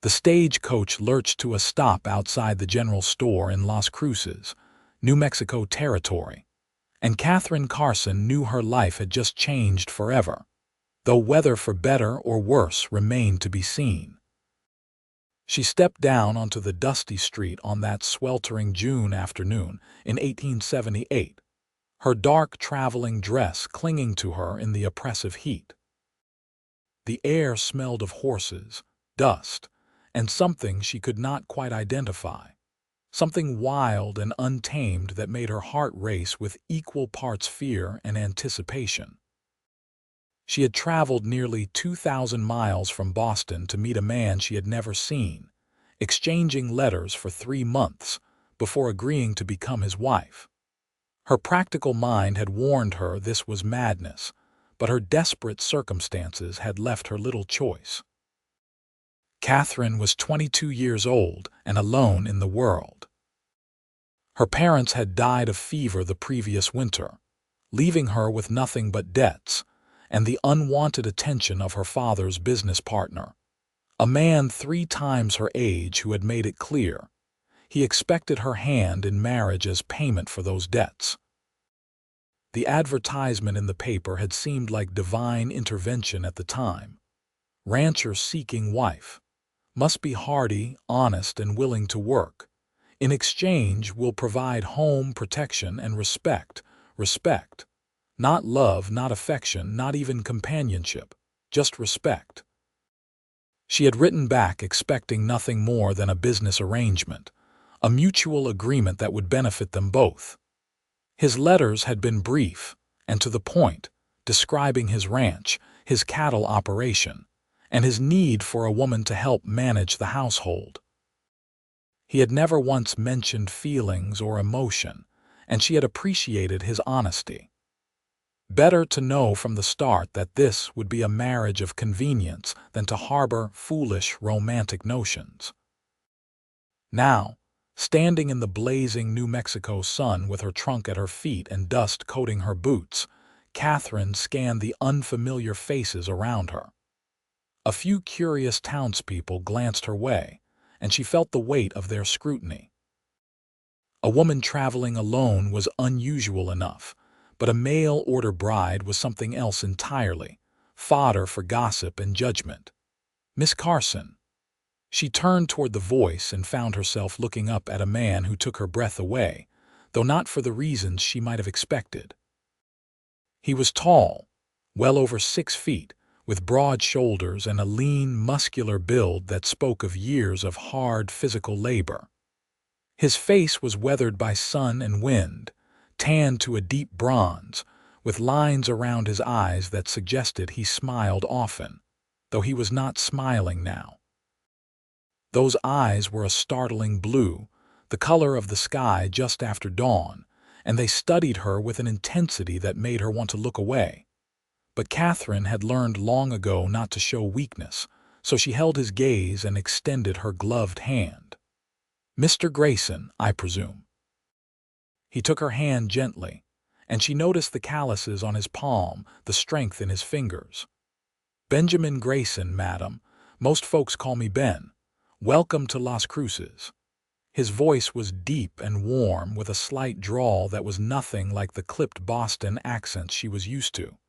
The stagecoach lurched to a stop outside the general store in Las Cruces, New Mexico territory, and Katherine Carson knew her life had just changed forever, though whether for better or worse remained to be seen. She stepped down onto the dusty street on that sweltering June afternoon in 1878, her dark traveling dress clinging to her in the oppressive heat. The air smelled of horses, dust, and something she could not quite identify, something wild and untamed that made her heart race with equal parts fear and anticipation. She had traveled nearly 2,000 miles from Boston to meet a man she had never seen, exchanging letters for 3 months before agreeing to become his wife. Her practical mind had warned her this was madness, but her desperate circumstances had left her little choice. Katherine was 22 years old and alone in the world. Her parents had died of fever the previous winter, leaving her with nothing but debts and the unwanted attention of her father's business partner, a man 3 times her age who had made it clear he expected her hand in marriage as payment for those debts. The advertisement in the paper had seemed like divine intervention at the time. Rancher seeking wife. Must be hardy, honest, and willing to work. In exchange, will provide home, protection, and respect. Respect. Not love, not affection, not even companionship. Just respect. She had written back expecting nothing more than a business arrangement, a mutual agreement that would benefit them both. His letters had been brief and to the point, describing his ranch, his cattle operation, and his need for a woman to help manage the household. He had never once mentioned feelings or emotion, and she had appreciated his honesty. Better to know from the start that this would be a marriage of convenience than to harbor foolish romantic notions. Now, standing in the blazing New Mexico sun with her trunk at her feet and dust coating her boots, Katherine scanned the unfamiliar faces around her. A few curious townspeople glanced her way, and she felt the weight of their scrutiny. A woman traveling alone was unusual enough, but a mail-order bride was something else entirely, fodder for gossip and judgment. Miss Carson. She turned toward the voice and found herself looking up at a man who took her breath away, though not for the reasons she might have expected. He was tall, well over 6 feet, with broad shoulders and a lean, muscular build that spoke of years of hard physical labor. His face was weathered by sun and wind, tanned to a deep bronze, with lines around his eyes that suggested he smiled often, though he was not smiling now. Those eyes were a startling blue, the color of the sky just after dawn, and they studied her with an intensity that made her want to look away. But Katherine had learned long ago not to show weakness, so she held his gaze and extended her gloved hand. "Mr. Grayson, I presume." He took her hand gently, and she noticed the calluses on his palm, the strength in his fingers. "Benjamin Grayson, madam. Most folks call me Ben. Welcome to Las Cruces." His voice was deep and warm, with a slight drawl that was nothing like the clipped Boston accent she was used to.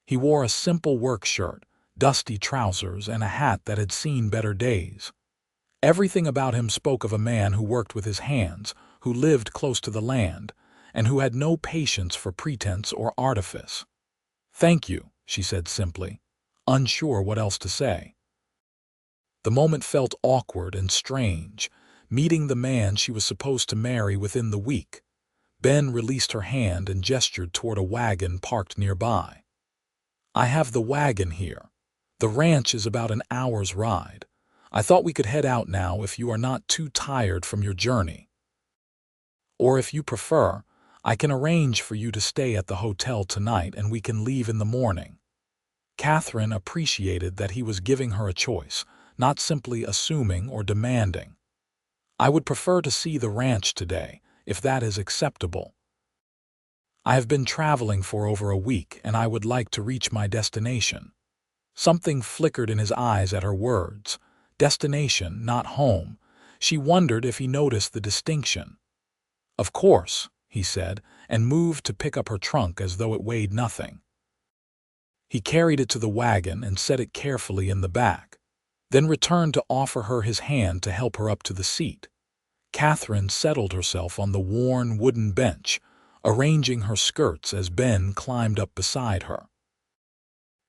He wore a simple work shirt, dusty trousers, and a hat that had seen better days. Everything about him spoke of a man who worked with his hands, who lived close to the land, and who had no patience for pretense or artifice. "Thank you," she said simply, unsure what else to say. The moment felt awkward and strange, meeting the man she was supposed to marry within the week. Ben released her hand and gestured toward a wagon parked nearby. "I have the wagon here. The ranch is about an hour's ride. I thought we could head out now if you are not too tired from your journey. Or if you prefer, I can arrange for you to stay at the hotel tonight and we can leave in the morning." Katherine appreciated that he was giving her a choice, not simply assuming or demanding. "I would prefer to see the ranch today, if that is acceptable. I have been traveling for over a week and I would like to reach my destination." Something flickered in his eyes at her words, Destination, not home. She wondered if he noticed the distinction. "Of course," he said, and moved to pick up her trunk as though it weighed nothing. He carried it to the wagon and set it carefully in the back, then returned to offer her his hand to help her up to the seat. Katherine settled herself on the worn wooden bench, arranging her skirts as Ben climbed up beside her.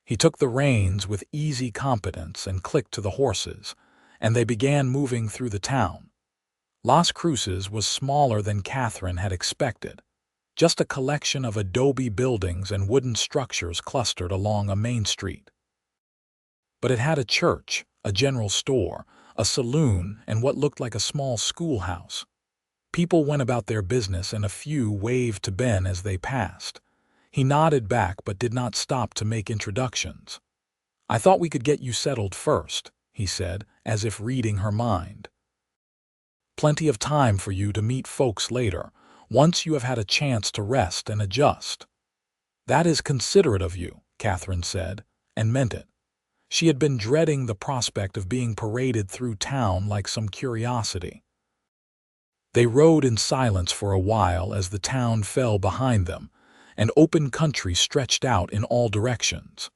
He took the reins with easy competence and clicked to the horses, and they began moving through the town. Las Cruces was smaller than Katherine had expected, just a collection of adobe buildings and wooden structures clustered along a main street. But it had a church, a general store, a saloon, and what looked like a small schoolhouse. People went about their business and a few waved to Ben as they passed. He nodded back but did not stop to make introductions. "I thought we could get you settled first," he said, as if reading her mind. "Plenty of time for you to meet folks later, once you have had a chance to rest and adjust." "That is considerate of you," Katherine said, and meant it. She had been dreading the prospect of being paraded through town like some curiosity. They rode in silence for a while as the town fell behind them, and open country stretched out in all directions.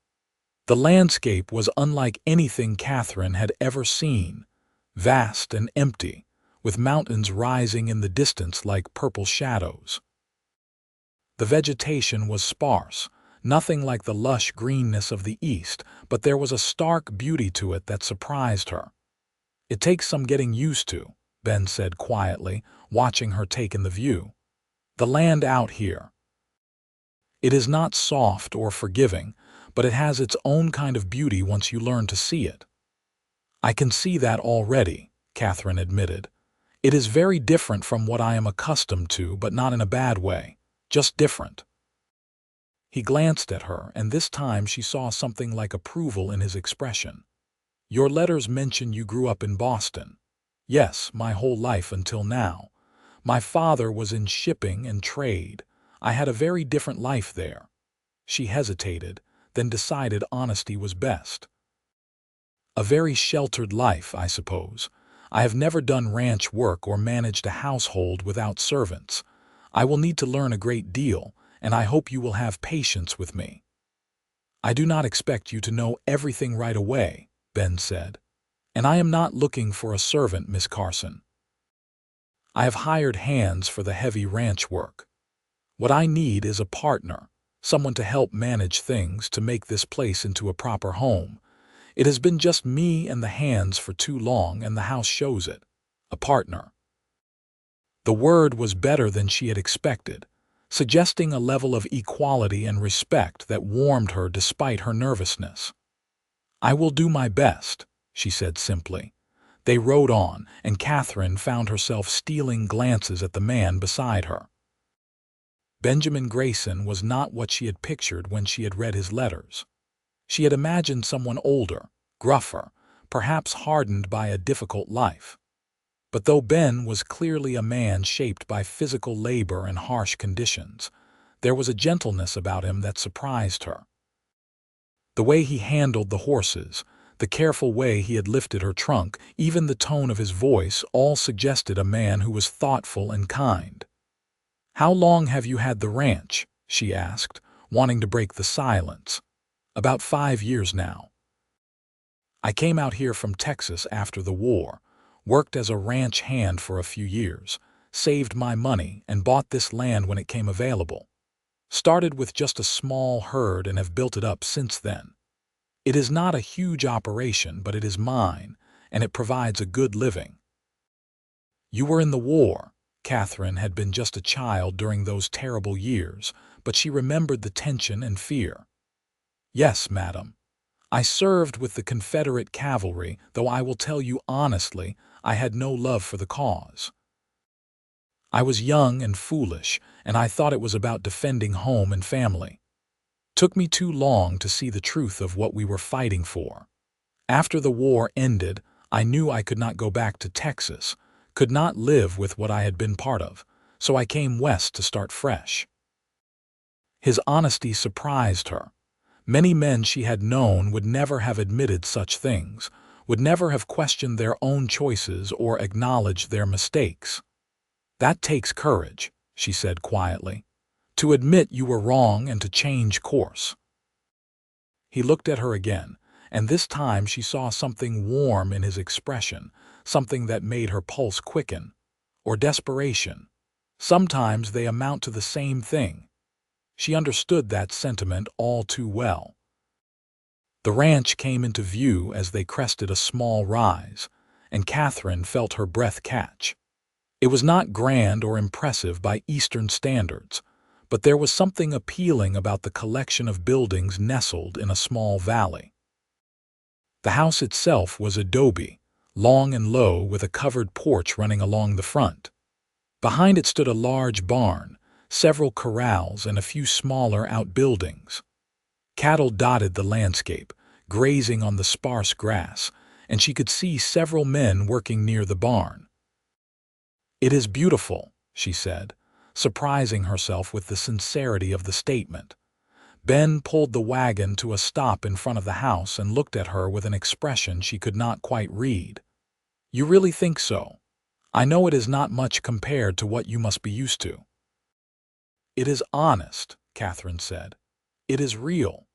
The landscape was unlike anything Katherine had ever seen, vast and empty, with mountains rising in the distance like purple shadows. The vegetation was sparse, nothing like the lush greenness of the east, but there was a stark beauty to it that surprised her. "It takes some getting used to," Ben said quietly, watching her take in the view. "The land out here. It is not soft or forgiving, but it has its own kind of beauty once you learn to see it." "I can see that already," Katherine admitted. "It is very different from what I am accustomed to, but not in a bad way, just different." He glanced at her, and this time she saw something like approval in his expression. "Your letters mention you grew up in Boston." "Yes, my whole life until now. My father was in shipping and trade. I had a very different life there." She hesitated, then decided honesty was best. "A very sheltered life, I suppose. I have never done ranch work or managed a household without servants. I will need to learn a great deal, and I hope you will have patience with me." "I do not expect you to know everything right away," Ben said. "And I am not looking for a servant, Miss Carson. I have hired hands for the heavy ranch work. What I need is a partner, someone to help manage things, to make this place into a proper home. It has been just me and the hands for too long, and the house shows it. A partner." The word was better than she had expected, suggesting a level of equality and respect that warmed her despite her nervousness. "I will do my best," she said simply. They rode on, and Katherine found herself stealing glances at the man beside her. Benjamin Grayson was not what she had pictured when she had read his letters. She had imagined someone older, gruffer, perhaps hardened by a difficult life. But though Ben was clearly a man shaped by physical labor and harsh conditions, there was a gentleness about him that surprised her. The way he handled the horses, the careful way he had lifted her trunk, even the tone of his voice, all suggested a man who was thoughtful and kind. "How long have you had the ranch?" she asked, wanting to break the silence. "About 5 years now. I came out here from Texas after the war, worked as a ranch hand for a few years, saved my money, and bought this land when it came available. Started with just a small herd and have built it up since then. It is not a huge operation, but it is mine, and it provides a good living." "You were in the war." Katherine had been just a child during those terrible years, but she remembered the tension and fear. "Yes, madam. I served with the Confederate cavalry, though I will tell you honestly, I had no love for the cause. I was young and foolish, and I thought it was about defending home and family. Took me too long to see the truth of what we were fighting for. After the war ended, I knew I could not go back to Texas, could not live with what I had been part of, so I came west to start fresh." His honesty surprised her. Many men she had known would never have admitted such things, would never have questioned their own choices or acknowledged their mistakes. "That takes courage," she said quietly, "to admit you were wrong and to change course." He looked at her again, and this time she saw something warm in his expression, something that made her pulse quicken. Or desperation. Sometimes they amount to the same thing. She understood that sentiment all too well. The ranch came into view as they crested a small rise, and Katherine felt her breath catch. It was not grand or impressive by Eastern standards, but there was something appealing about the collection of buildings nestled in a small valley. The house itself was adobe, long and low with a covered porch running along the front. Behind it stood a large barn, several corrals, and a few smaller outbuildings. Cattle dotted the landscape, grazing on the sparse grass, and she could see several men working near the barn. "It is beautiful," she said, surprising herself with the sincerity of the statement. Ben pulled the wagon to a stop in front of the house and looked at her with an expression she could not quite read. "You really think so? I know it is not much compared to what you must be used to." "It is honest," Katherine said. "It is real.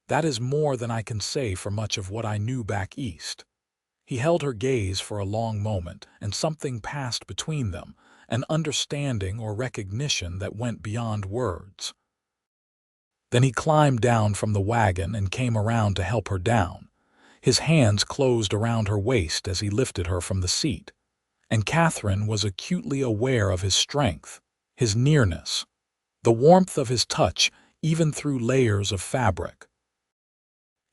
That is more than I can say for much of what I knew back east." He held her gaze for a long moment, and something passed between them, an understanding or recognition that went beyond words. Then he climbed down from the wagon and came around to help her down. His hands closed around her waist as he lifted her from the seat, and Katherine was acutely aware of his strength, his nearness, the warmth of his touch even through layers of fabric.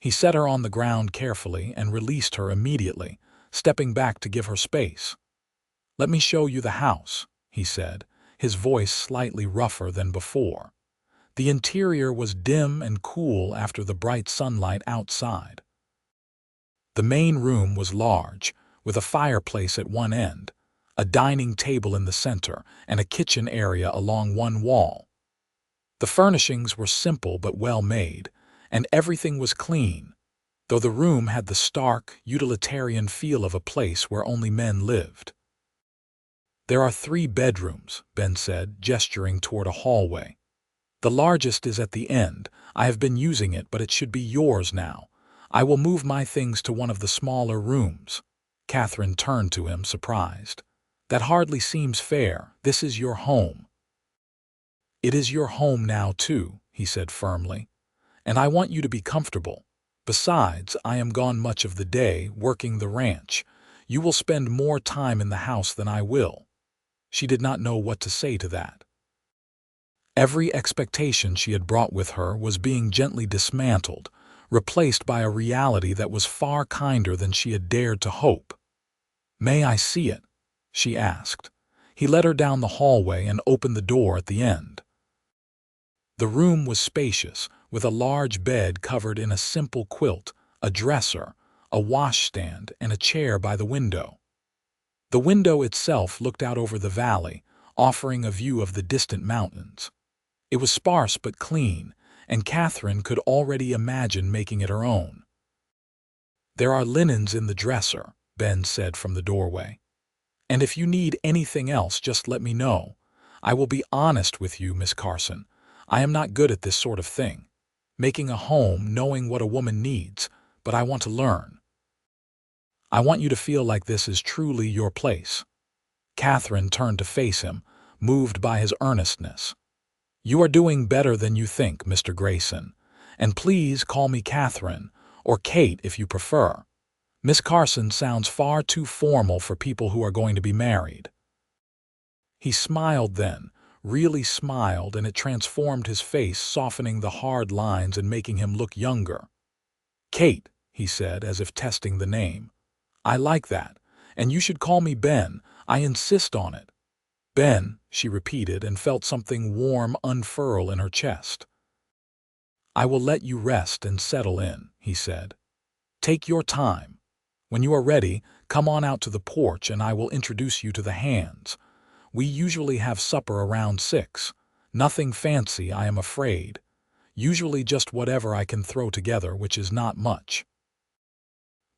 He set her on the ground carefully and released her immediately, stepping back to give her space. "Let me show you the house," he said, his voice slightly rougher than before. The interior was dim and cool after the bright sunlight outside. The main room was large, with a fireplace at one end, a dining table in the center, and a kitchen area along one wall. The furnishings were simple but well made, and everything was clean, though the room had the stark, utilitarian feel of a place where only men lived. "There are 3 bedrooms," Ben said, gesturing toward a hallway. "The largest is at the end. I have been using it, but it should be yours now. I will move my things to one of the smaller rooms." Katherine turned to him, surprised. "That hardly seems fair. This is your home." "It is your home now, too," he said firmly. "And I want you to be comfortable. Besides, I am gone much of the day, working the ranch. You will spend more time in the house than I will." She did not know what to say to that. Every expectation she had brought with her was being gently dismantled, replaced by a reality that was far kinder than she had dared to hope. "May I see it?" she asked. He led her down the hallway and opened the door at the end. The room was spacious, with a large bed covered in a simple quilt, a dresser, a washstand, and a chair by the window. The window itself looked out over the valley, offering a view of the distant mountains. It was sparse but clean, and Katherine could already imagine making it her own. "There are linens in the dresser," Ben said from the doorway. "And if you need anything else, just let me know. I will be honest with you, Miss Carson. I am not good at this sort of thing. Making a home, knowing what a woman needs, but I want to learn. I want you to feel like this is truly your place." Katherine turned to face him, moved by his earnestness. "You are doing better than you think, Mr. Grayson. And please call me Katherine, or Kate if you prefer. Miss Carson sounds far too formal for people who are going to be married." He smiled then, really smiled, and it transformed his face, softening the hard lines and making him look younger. "Kate," he said, as if testing the name. "I like that, and you should call me Ben. I insist on it." "Ben," she repeated, and felt something warm unfurl in her chest. "I will let you rest and settle in," he said. "Take your time. When you are ready, come on out to the porch and I will introduce you to the hands. We usually have supper around 6. Nothing fancy, I am afraid. Usually just whatever I can throw together, which is not much."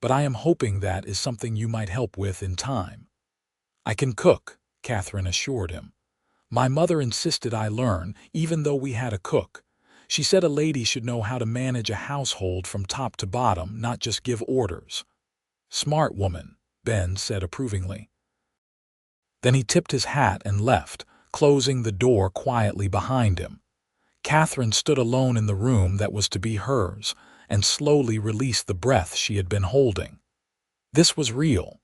but I am hoping that is something you might help with in time." "I can cook," Katherine assured him. "My mother insisted I learn, even though we had a cook. She said a lady should know how to manage a household from top to bottom, not just give orders." "Smart woman," Ben said approvingly. Then he tipped his hat and left, closing the door quietly behind him. Katherine stood alone in the room that was to be hers and slowly released the breath she had been holding. This was real.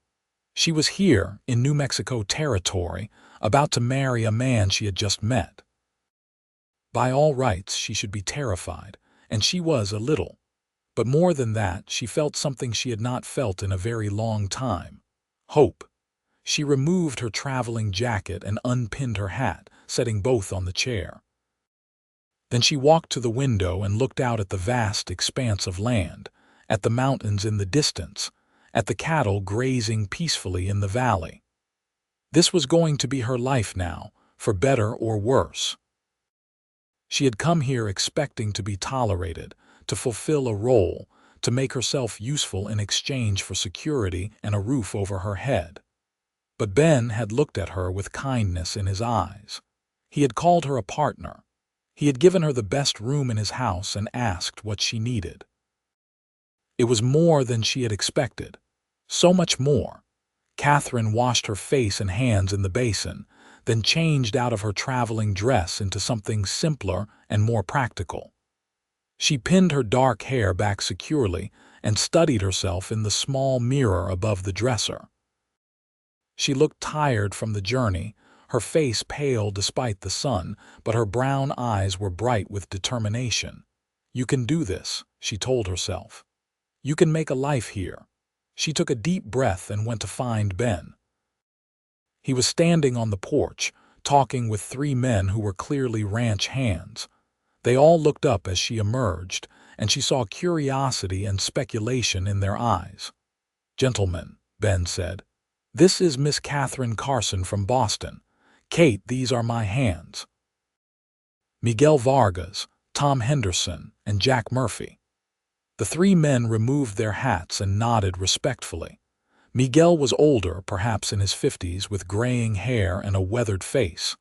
She was here, in New Mexico territory, about to marry a man she had just met. By all rights, she should be terrified, and she was a little. But more than that, she felt something she had not felt in a very long time: hope. She removed her traveling jacket and unpinned her hat, setting both on the chair. Then she walked to the window and looked out at the vast expanse of land, at the mountains in the distance, at the cattle grazing peacefully in the valley. This was going to be her life now, for better or worse. She had come here expecting to be tolerated, to fulfill a role, to make herself useful in exchange for security and a roof over her head. But Ben had looked at her with kindness in his eyes. He had called her a partner. He had given her the best room in his house and asked what she needed. It was more than she had expected. So much more. Katherine washed her face and hands in the basin, then changed out of her traveling dress into something simpler and more practical. She pinned her dark hair back securely and studied herself in the small mirror above the dresser. She looked tired from the journey, her face pale despite the sun, but her brown eyes were bright with determination. "You can do this," she told herself. "You can make a life here." She took a deep breath and went to find Ben. He was standing on the porch, talking with 3 men who were clearly ranch hands. They all looked up as she emerged, and she saw curiosity and speculation in their eyes. "Gentlemen," Ben said, "this is Miss Katherine Carson from Boston. Kate, these are my hands. Miguel Vargas, Tom Henderson, and Jack Murphy." The 3 men removed their hats and nodded respectfully. Miguel was older, perhaps in his 50s, with graying hair and a weathered face.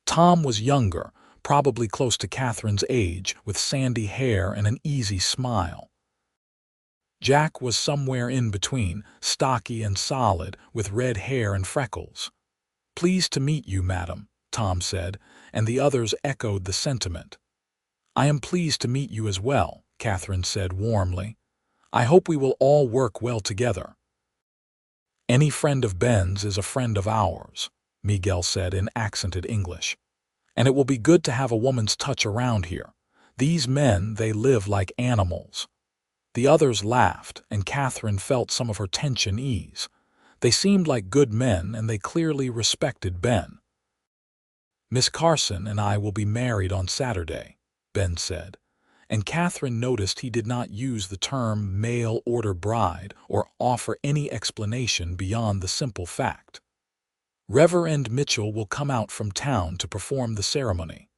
Tom was younger, probably close to Katherine's age, with sandy hair and an easy smile. Jack was somewhere in between, stocky and solid, with red hair and freckles. "Pleased to meet you, madam," Tom said, and the others echoed the sentiment. "I am pleased to meet you as well," Katherine said warmly. "I hope we will all work well together." "Any friend of Ben's is a friend of ours," Miguel said in accented English. "And it will be good to have a woman's touch around here. These men, they live like animals." The others laughed, and Katherine felt some of her tension ease. They seemed like good men, and they clearly respected Ben. "Miss Carson and I will be married on Saturday," Ben said, and Katherine noticed he did not use the term mail-order bride or offer any explanation beyond the simple fact. "Reverend Mitchell will come out from town to perform the ceremony.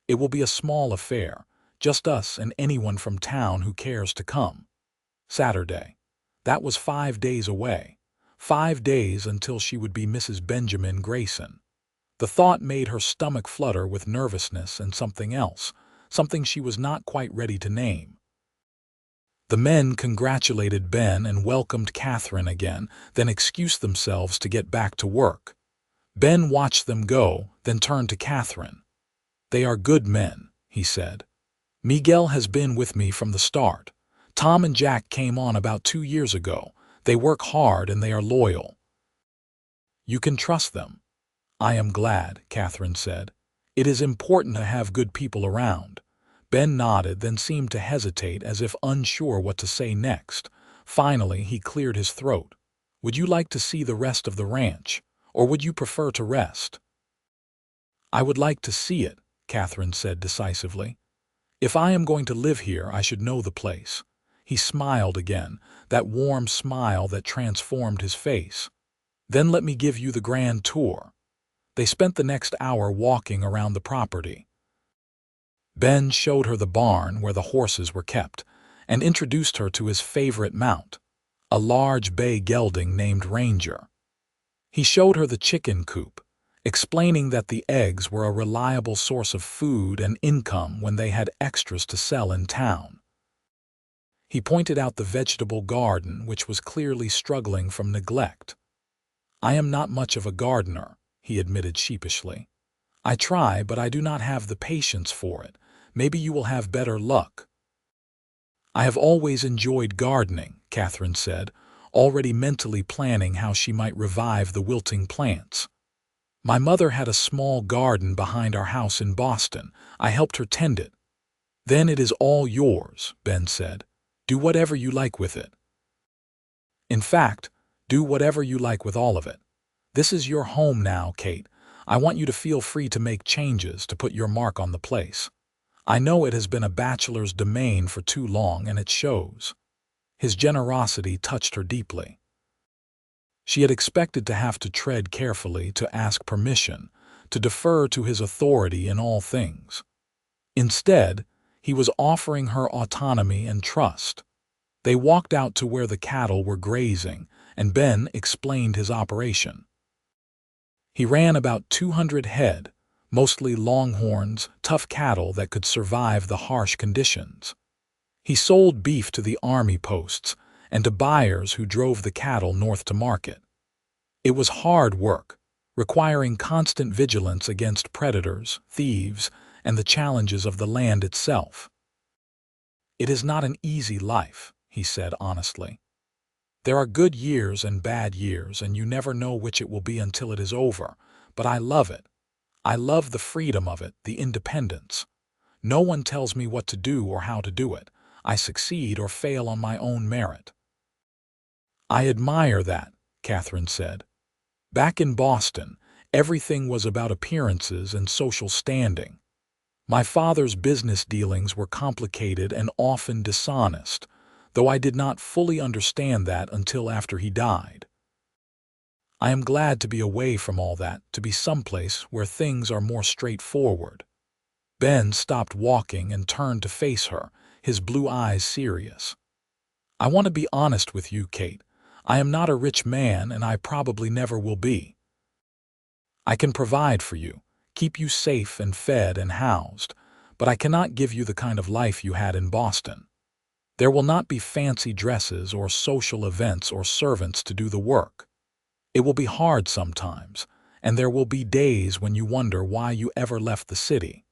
It will be a small affair, just us and anyone from town who cares to come." Saturday. That was 5 days away. 5 days until she would be Mrs. Benjamin Grayson. The thought made her stomach flutter with nervousness and something else, something she was not quite ready to name. The men congratulated Ben and welcomed Katherine again, then excused themselves to get back to work. Ben watched them go, then turned to Katherine. "They are good men," he said. "Miguel has been with me from the start. Tom and Jack came on about 2 years ago. They work hard and they are loyal. You can trust them." "I am glad," Katherine said. "It is important to have good people around." Ben nodded, then seemed to hesitate as if unsure what to say next. Finally, he cleared his throat. "Would you like to see the rest of the ranch, or would you prefer to rest?" "I would like to see it," Katherine said decisively. "If I am going to live here, I should know the place." He smiled again, that warm smile that transformed his face. "Then let me give you the grand tour." They spent the next hour walking around the property. Ben showed her the barn where the horses were kept, and introduced her to his favorite mount, a large bay gelding named Ranger. He showed her the chicken coop, explaining that the eggs were a reliable source of food and income when they had extras to sell in town. He pointed out the vegetable garden, which was clearly struggling from neglect. "I am not much of a gardener," he admitted sheepishly. "I try, but I do not have the patience for it. Maybe you will have better luck." "I have always enjoyed gardening," Katherine said, already mentally planning how she might revive the wilting plants. "My mother had a small garden behind our house in Boston. I helped her tend it." "Then it is all yours," Ben said. "Do whatever you like with it. In fact, do whatever you like with all of it. This is your home now, Kate. I want you to feel free to make changes, to put your mark on the place. I know it has been a bachelor's domain for too long, and it shows." His generosity touched her deeply. She had expected to have to tread carefully, to ask permission, to defer to his authority in all things. Instead, he was offering her autonomy and trust. They walked out to where the cattle were grazing, and Ben explained his operation. He ran about 200 head, mostly longhorns, tough cattle that could survive the harsh conditions. He sold beef to the army posts and to buyers who drove the cattle north to market. It was hard work, requiring constant vigilance against predators, thieves, and the challenges of the land itself. "It is not an easy life," he said honestly. "There are good years and bad years, and you never know which it will be until it is over, but I love it. I love the freedom of it, the independence. No one tells me what to do or how to do it. I succeed or fail on my own merit." "I admire that," Katherine said. "Back in Boston, everything was about appearances and social standing. My father's business dealings were complicated and often dishonest, though I did not fully understand that until after he died. I am glad to be away from all that, to be someplace where things are more straightforward." Ben stopped walking and turned to face her, his blue eyes serious. "I want to be honest with you, Kate. I am not a rich man, and I probably never will be. I can provide for you, keep you safe and fed and housed, but I cannot give you the kind of life you had in Boston. There will not be fancy dresses or social events or servants to do the work. It will be hard sometimes, and there will be days when you wonder why you ever left the city.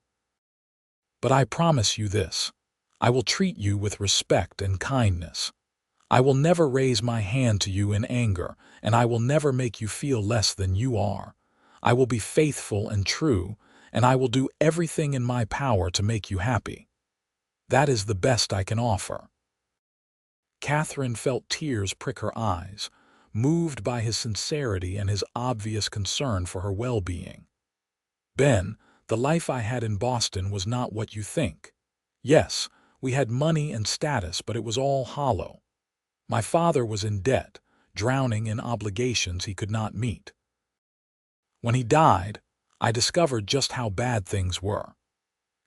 But I promise you this: I will treat you with respect and kindness. I will never raise my hand to you in anger, and I will never make you feel less than you are. I will be faithful and true, and I will do everything in my power to make you happy. That is the best I can offer." Katherine felt tears prick her eyes, moved by his sincerity and his obvious concern for her well-being. "Ben, the life I had in Boston was not what you think. Yes, we had money and status, but it was all hollow. My father was in debt, drowning in obligations he could not meet. When he died, I discovered just how bad things were.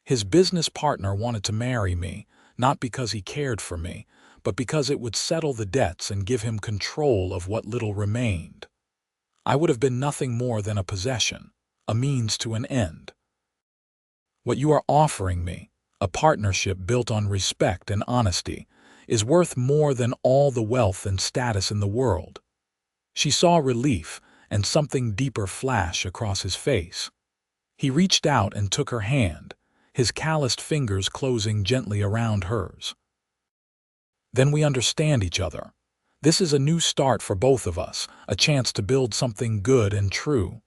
His business partner wanted to marry me, not because he cared for me, but because it would settle the debts and give him control of what little remained. I would have been nothing more than a possession, a means to an end. What you are offering me, a partnership built on respect and honesty, is worth more than all the wealth and status in the world." She saw relief and something deeper flash across his face. He reached out and took her hand, his calloused fingers closing gently around hers. "Then we understand each other. This is a new start for both of us, a chance to build something good and true.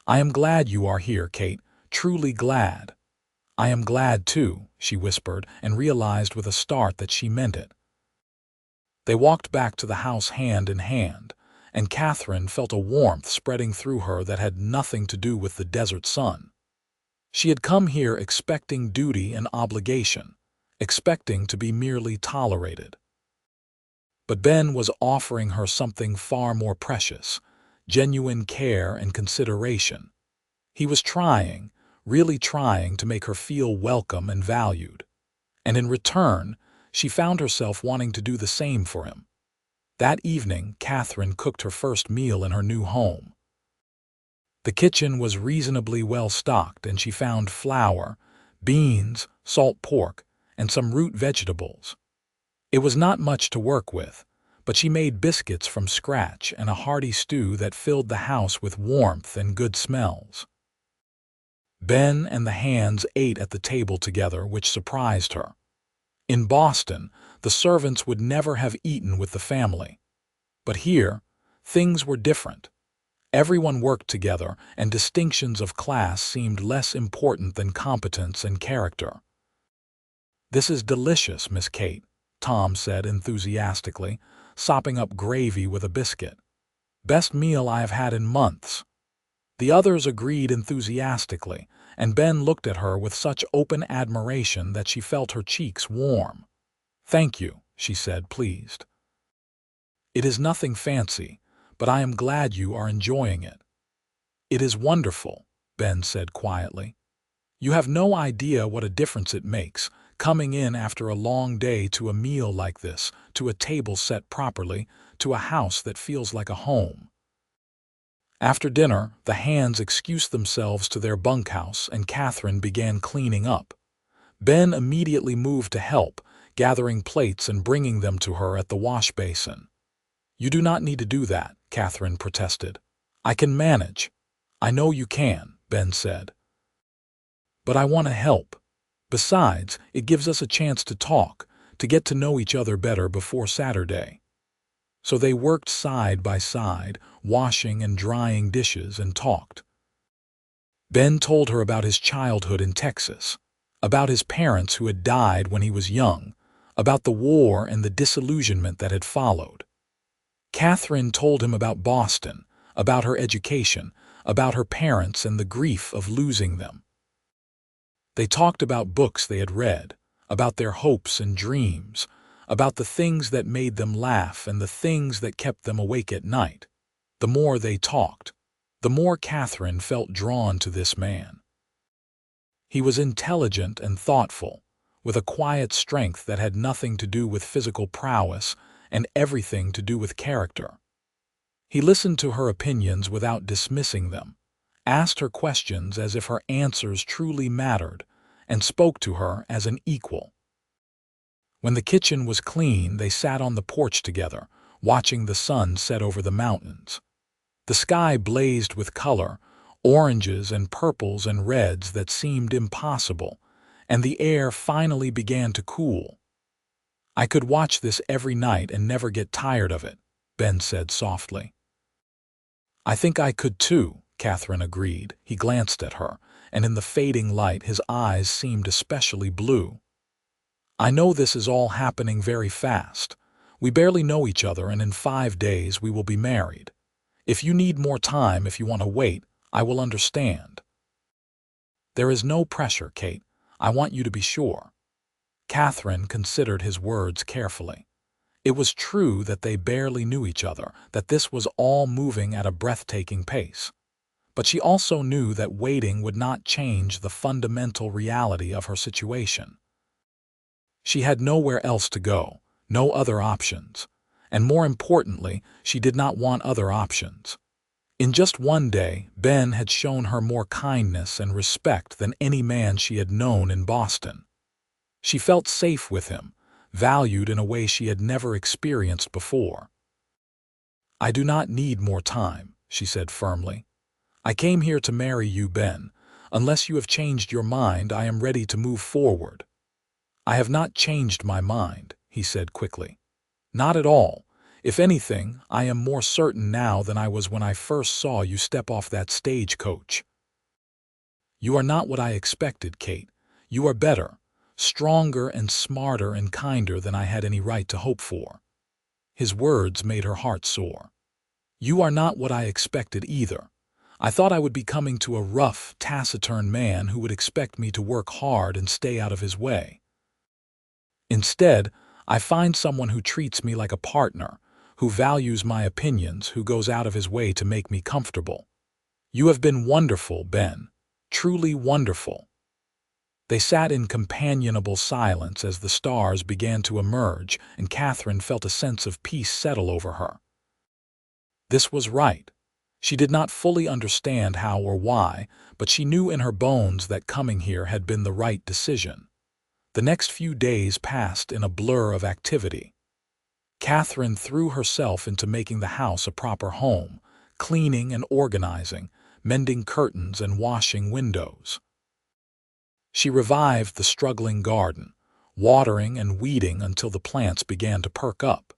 I am glad you are here, Kate, truly glad." "I am glad too," she whispered, and realized with a start that she meant it. They walked back to the house hand in hand, and Katherine felt a warmth spreading through her that had nothing to do with the desert sun. She had come here expecting duty and obligation, expecting to be merely tolerated. But Ben was offering her something far more precious, genuine care and consideration. He was trying, really trying, to make her feel welcome and valued. And in return, She found herself wanting to do the same for him. That evening, Katherine cooked her first meal in her new home. The kitchen was reasonably well stocked, and she found flour, beans, salt pork, and some root vegetables. It was not much to work with, but she made biscuits from scratch and a hearty stew that filled the house with warmth and good smells. Ben and the hands ate at the table together, which surprised her. In Boston, the servants would never have eaten with the family. But here, things were different. Everyone worked together, and distinctions of class seemed less important than competence and character. "This is delicious, Miss Kate," Tom said enthusiastically, sopping up gravy with a biscuit. "Best meal I have had in months." The others agreed enthusiastically, and Ben looked at her with such open admiration that she felt her cheeks warm. "Thank you," she said, pleased. "It is nothing fancy, but I am glad you are enjoying it." "It is wonderful," Ben said quietly. "You have no idea what a difference it makes, coming in after a long day to a meal like this, to a table set properly, to a house that feels like a home." After dinner, the hands excused themselves to their bunkhouse, and Katherine began cleaning up. Ben immediately moved to help, gathering plates and bringing them to her at the wash basin. "You do not need to do that," Katherine protested. "I can manage." "I know you can," Ben said. "But I want to help. Besides, it gives us a chance to talk, to get to know each other better before Saturday." So they worked side by side, washing and drying dishes, and talked. Ben told her about his childhood in Texas, about his parents who had died when he was young, about the war and the disillusionment that had followed. Katherine told him about Boston, about her education, about her parents and the grief of losing them. They talked about books they had read, about their hopes and dreams, about the things that made them laugh and the things that kept them awake at night. The more they talked, the more Katherine felt drawn to this man. He was intelligent and thoughtful, with a quiet strength that had nothing to do with physical prowess and everything to do with character. He listened to her opinions without dismissing them, asked her questions as if her answers truly mattered, and spoke to her as an equal. When the kitchen was clean, they sat on the porch together, watching the sun set over the mountains. The sky blazed with color, oranges and purples and reds that seemed impossible, and the air finally began to cool. "I could watch this every night and never get tired of it," Ben said softly. "I think I could too," Katherine agreed. He glanced at her, and in the fading light his eyes seemed especially blue. "I know this is all happening very fast. We barely know each other, and in 5 days we will be married. If you need more time, if you want to wait, I will understand." "There is no pressure, Kate. I want you to be sure." Katherine considered his words carefully. It was true that they barely knew each other, that this was all moving at a breathtaking pace. But she also knew that waiting would not change the fundamental reality of her situation. She had nowhere else to go, no other options. And more importantly, she did not want other options. In just one day, Ben had shown her more kindness and respect than any man she had known in Boston. She felt safe with him, valued in a way she had never experienced before. "I do not need more time," she said firmly. "I came here to marry you, Ben. Unless you have changed your mind, I am ready to move forward." "I have not changed my mind," he said quickly. "Not at all. If anything, I am more certain now than I was when I first saw you step off that stagecoach." "You are not what I expected, Kate. You are better, stronger and smarter and kinder than I had any right to hope for." His words made her heart soar. "You are not what I expected either. I thought I would be coming to a rough, taciturn man who would expect me to work hard and stay out of his way. Instead, I find someone who treats me like a partner, who values my opinions, who goes out of his way to make me comfortable. You have been wonderful, Ben. Truly wonderful." They sat in companionable silence as the stars began to emerge, and Catherine felt a sense of peace settle over her. This was right. She did not fully understand how or why, but she knew in her bones that coming here had been the right decision. The next few days passed in a blur of activity. Catherine threw herself into making the house a proper home, cleaning and organizing, mending curtains and washing windows. She revived the struggling garden, watering and weeding until the plants began to perk up.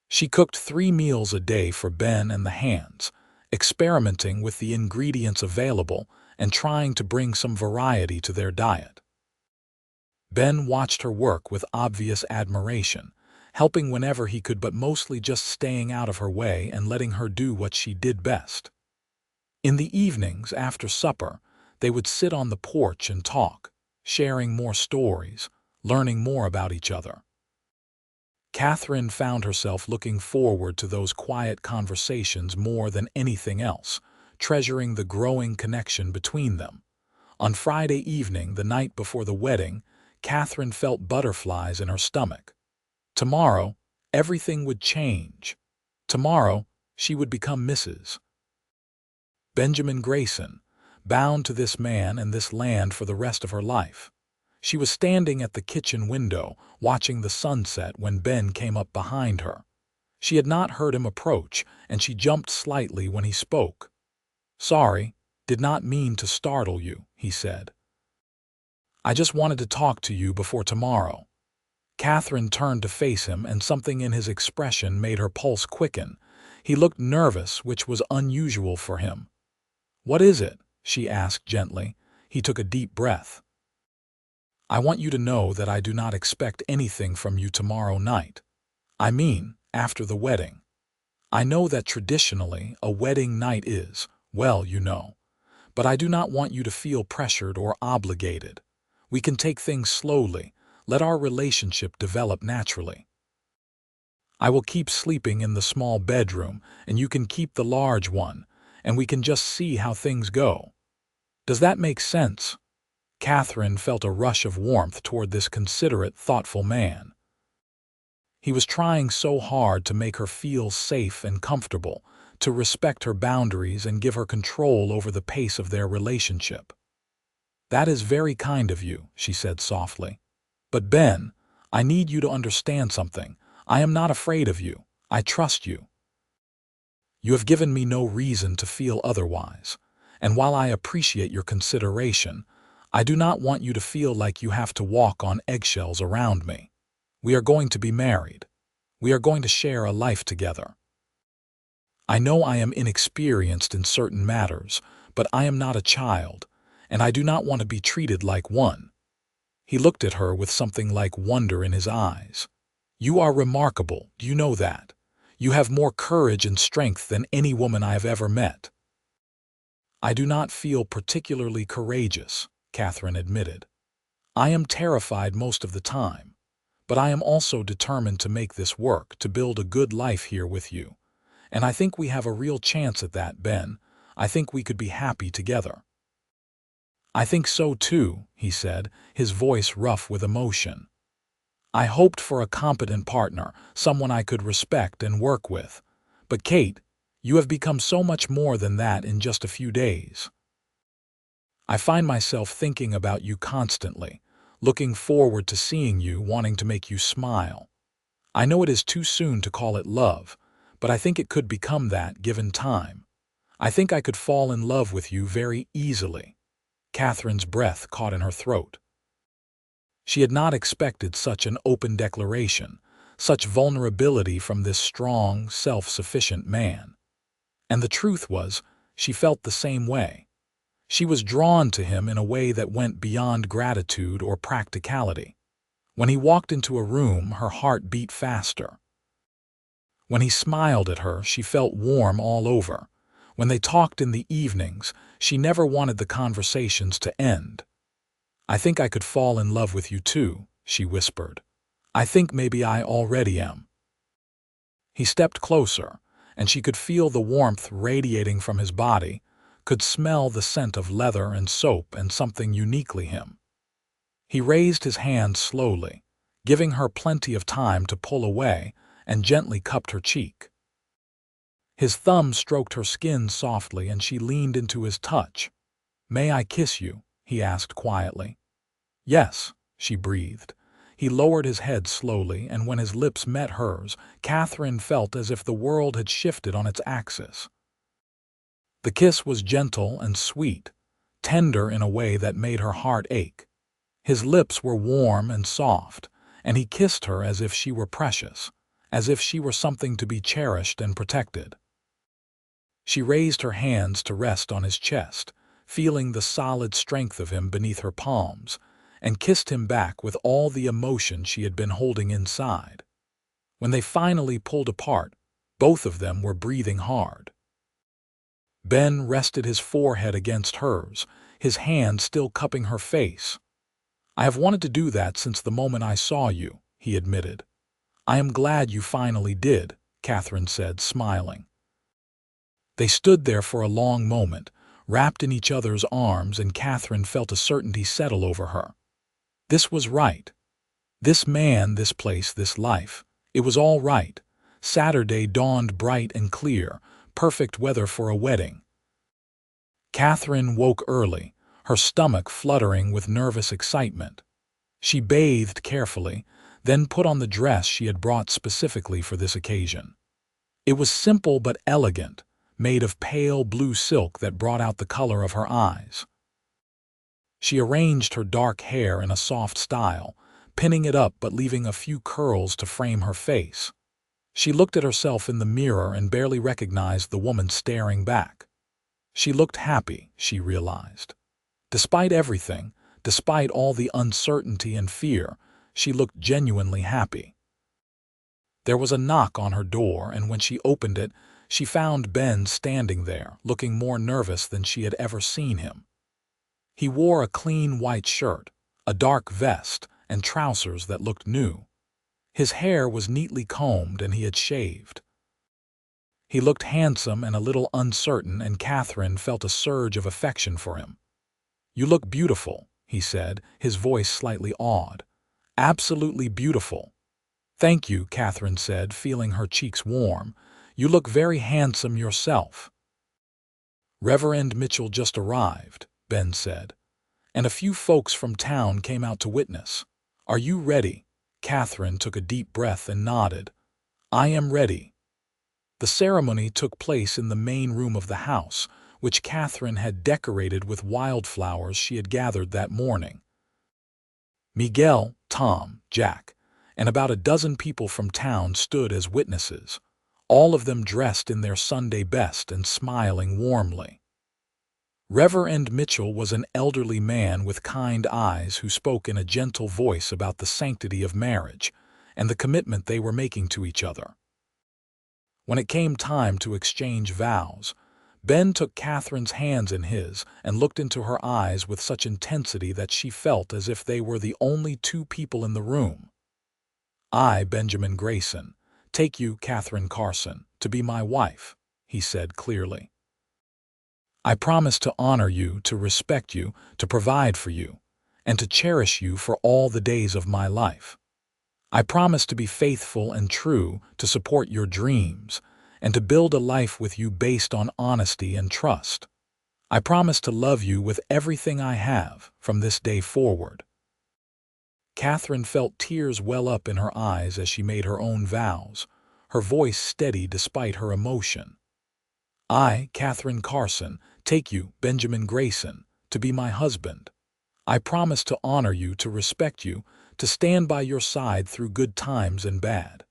She cooked 3 meals a day for Ben and the hands, experimenting with the ingredients available and trying to bring some variety to their diet. Ben watched her work with obvious admiration, helping whenever he could but mostly just staying out of her way and letting her do what she did best. In the evenings, after supper, they would sit on the porch and talk, sharing more stories, learning more about each other. Catherine found herself looking forward to those quiet conversations more than anything else, treasuring the growing connection between them. On Friday evening, the night before the wedding, Catherine felt butterflies in her stomach. Tomorrow, everything would change. Tomorrow, she would become Mrs. Benjamin Grayson, bound to this man and this land for the rest of her life. She was standing at the kitchen window, watching the sunset when Ben came up behind her. She had not heard him approach, and she jumped slightly when he spoke. "Sorry, did not mean to startle you," he said. "I just wanted to talk to you before tomorrow." Catherine turned to face him, and something in his expression made her pulse quicken. He looked nervous, which was unusual for him. "What is it?" she asked gently. He took a deep breath. "I want you to know that I do not expect anything from you tomorrow night. I mean, after the wedding. I know that traditionally a wedding night is, well, you know. But I do not want you to feel pressured or obligated. We can take things slowly, let our relationship develop naturally. I will keep sleeping in the small bedroom, and you can keep the large one, and we can just see how things go. Does that make sense?" Catherine felt a rush of warmth toward this considerate, thoughtful man. He was trying so hard to make her feel safe and comfortable, to respect her boundaries and give her control over the pace of their relationship. "That is very kind of you," she said softly. "But Ben, I need you to understand something. I am not afraid of you. I trust you. You have given me no reason to feel otherwise, and while I appreciate your consideration, I do not want you to feel like you have to walk on eggshells around me. We are going to be married. We are going to share a life together. I know I am inexperienced in certain matters, but I am not a child, and I do not want to be treated like one." He looked at her with something like wonder in his eyes. "You are remarkable, do you know that? You have more courage and strength than any woman I have ever met." "I do not feel particularly courageous," Catherine admitted. "I am terrified most of the time, but I am also determined to make this work, to build a good life here with you. And I think we have a real chance at that, Ben. I think we could be happy together." "I think so too," he said, his voice rough with emotion. "I hoped for a competent partner, someone I could respect and work with. But Kate, you have become so much more than that in just a few days. I find myself thinking about you constantly, looking forward to seeing you, wanting to make you smile. I know it is too soon to call it love, but I think it could become that given time. I think I could fall in love with you very easily." Catherine's breath caught in her throat. She had not expected such an open declaration, such vulnerability from this strong, self-sufficient man. And the truth was, she felt the same way. She was drawn to him in a way that went beyond gratitude or practicality. When he walked into a room, her heart beat faster. When he smiled at her, she felt warm all over. When they talked in the evenings, she never wanted the conversations to end. "I think I could fall in love with you too," she whispered. "I think maybe I already am." He stepped closer, and she could feel the warmth radiating from his body, could smell the scent of leather and soap and something uniquely him. He raised his hand slowly, giving her plenty of time to pull away, and gently cupped her cheek. His thumb stroked her skin softly and she leaned into his touch. "May I kiss you?" he asked quietly. "Yes," she breathed. He lowered his head slowly, and when his lips met hers, Katherine felt as if the world had shifted on its axis. The kiss was gentle and sweet, tender in a way that made her heart ache. His lips were warm and soft, and he kissed her as if she were precious, as if she were something to be cherished and protected. She raised her hands to rest on his chest, feeling the solid strength of him beneath her palms, and kissed him back with all the emotion she had been holding inside. When they finally pulled apart, both of them were breathing hard. Ben rested his forehead against hers, his hand still cupping her face. "I have wanted to do that since the moment I saw you," he admitted. "I am glad you finally did," Katherine said, smiling. They stood there for a long moment, wrapped in each other's arms, and Katherine felt a certainty settle over her. This was right. This man, this place, this life. It was all right. Saturday dawned bright and clear, perfect weather for a wedding. Katherine woke early, her stomach fluttering with nervous excitement. She bathed carefully, then put on the dress she had brought specifically for this occasion. It was simple but elegant, made of pale blue silk that brought out the color of her eyes. She arranged her dark hair in a soft style, pinning it up but leaving a few curls to frame her face. She looked at herself in the mirror and barely recognized the woman staring back. She looked happy, she realized. Despite everything, despite all the uncertainty and fear, she looked genuinely happy. There was a knock on her door, and when she opened it, she found Ben standing there, looking more nervous than she had ever seen him. He wore a clean white shirt, a dark vest, and trousers that looked new. His hair was neatly combed and he had shaved. He looked handsome and a little uncertain, and Katherine felt a surge of affection for him. "You look beautiful," he said, his voice slightly awed. "Absolutely beautiful." "Thank you," Katherine said, feeling her cheeks warm. "You look very handsome yourself." "Reverend Mitchell just arrived," Ben said, "and a few folks from town came out to witness. Are you ready?" Katherine took a deep breath and nodded. "I am ready." The ceremony took place in the main room of the house, which Katherine had decorated with wildflowers she had gathered that morning. Miguel, Tom, Jack, and about a dozen people from town stood as witnesses, all of them dressed in their Sunday best and smiling warmly. Reverend Mitchell was an elderly man with kind eyes who spoke in a gentle voice about the sanctity of marriage and the commitment they were making to each other. When it came time to exchange vows, Ben took Katherine's hands in his and looked into her eyes with such intensity that she felt as if they were the only two people in the room. "I, Benjamin Grayson, take you, Katherine Carson, to be my wife," he said clearly. "I promise to honor you, to respect you, to provide for you, and to cherish you for all the days of my life. I promise to be faithful and true, to support your dreams, and to build a life with you based on honesty and trust. I promise to love you with everything I have from this day forward." Katherine felt tears well up in her eyes as she made her own vows, her voice steady despite her emotion. "I, Katherine Carson, take you, Benjamin Grayson, to be my husband. I promise to honor you, to respect you, to stand by your side through good times and bad.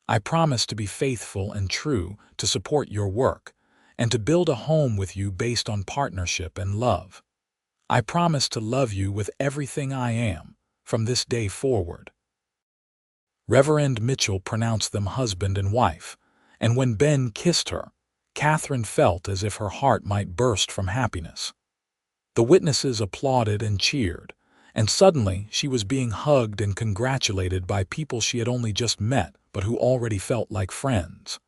I promise to be faithful and true, to support your work, and to build a home with you based on partnership and love. I promise to love you with everything I am, from this day forward." Reverend Mitchell pronounced them husband and wife, and when Ben kissed her, Katherine felt as if her heart might burst from happiness. The witnesses applauded and cheered, and suddenly she was being hugged and congratulated by people she had only just met but who already felt like friends.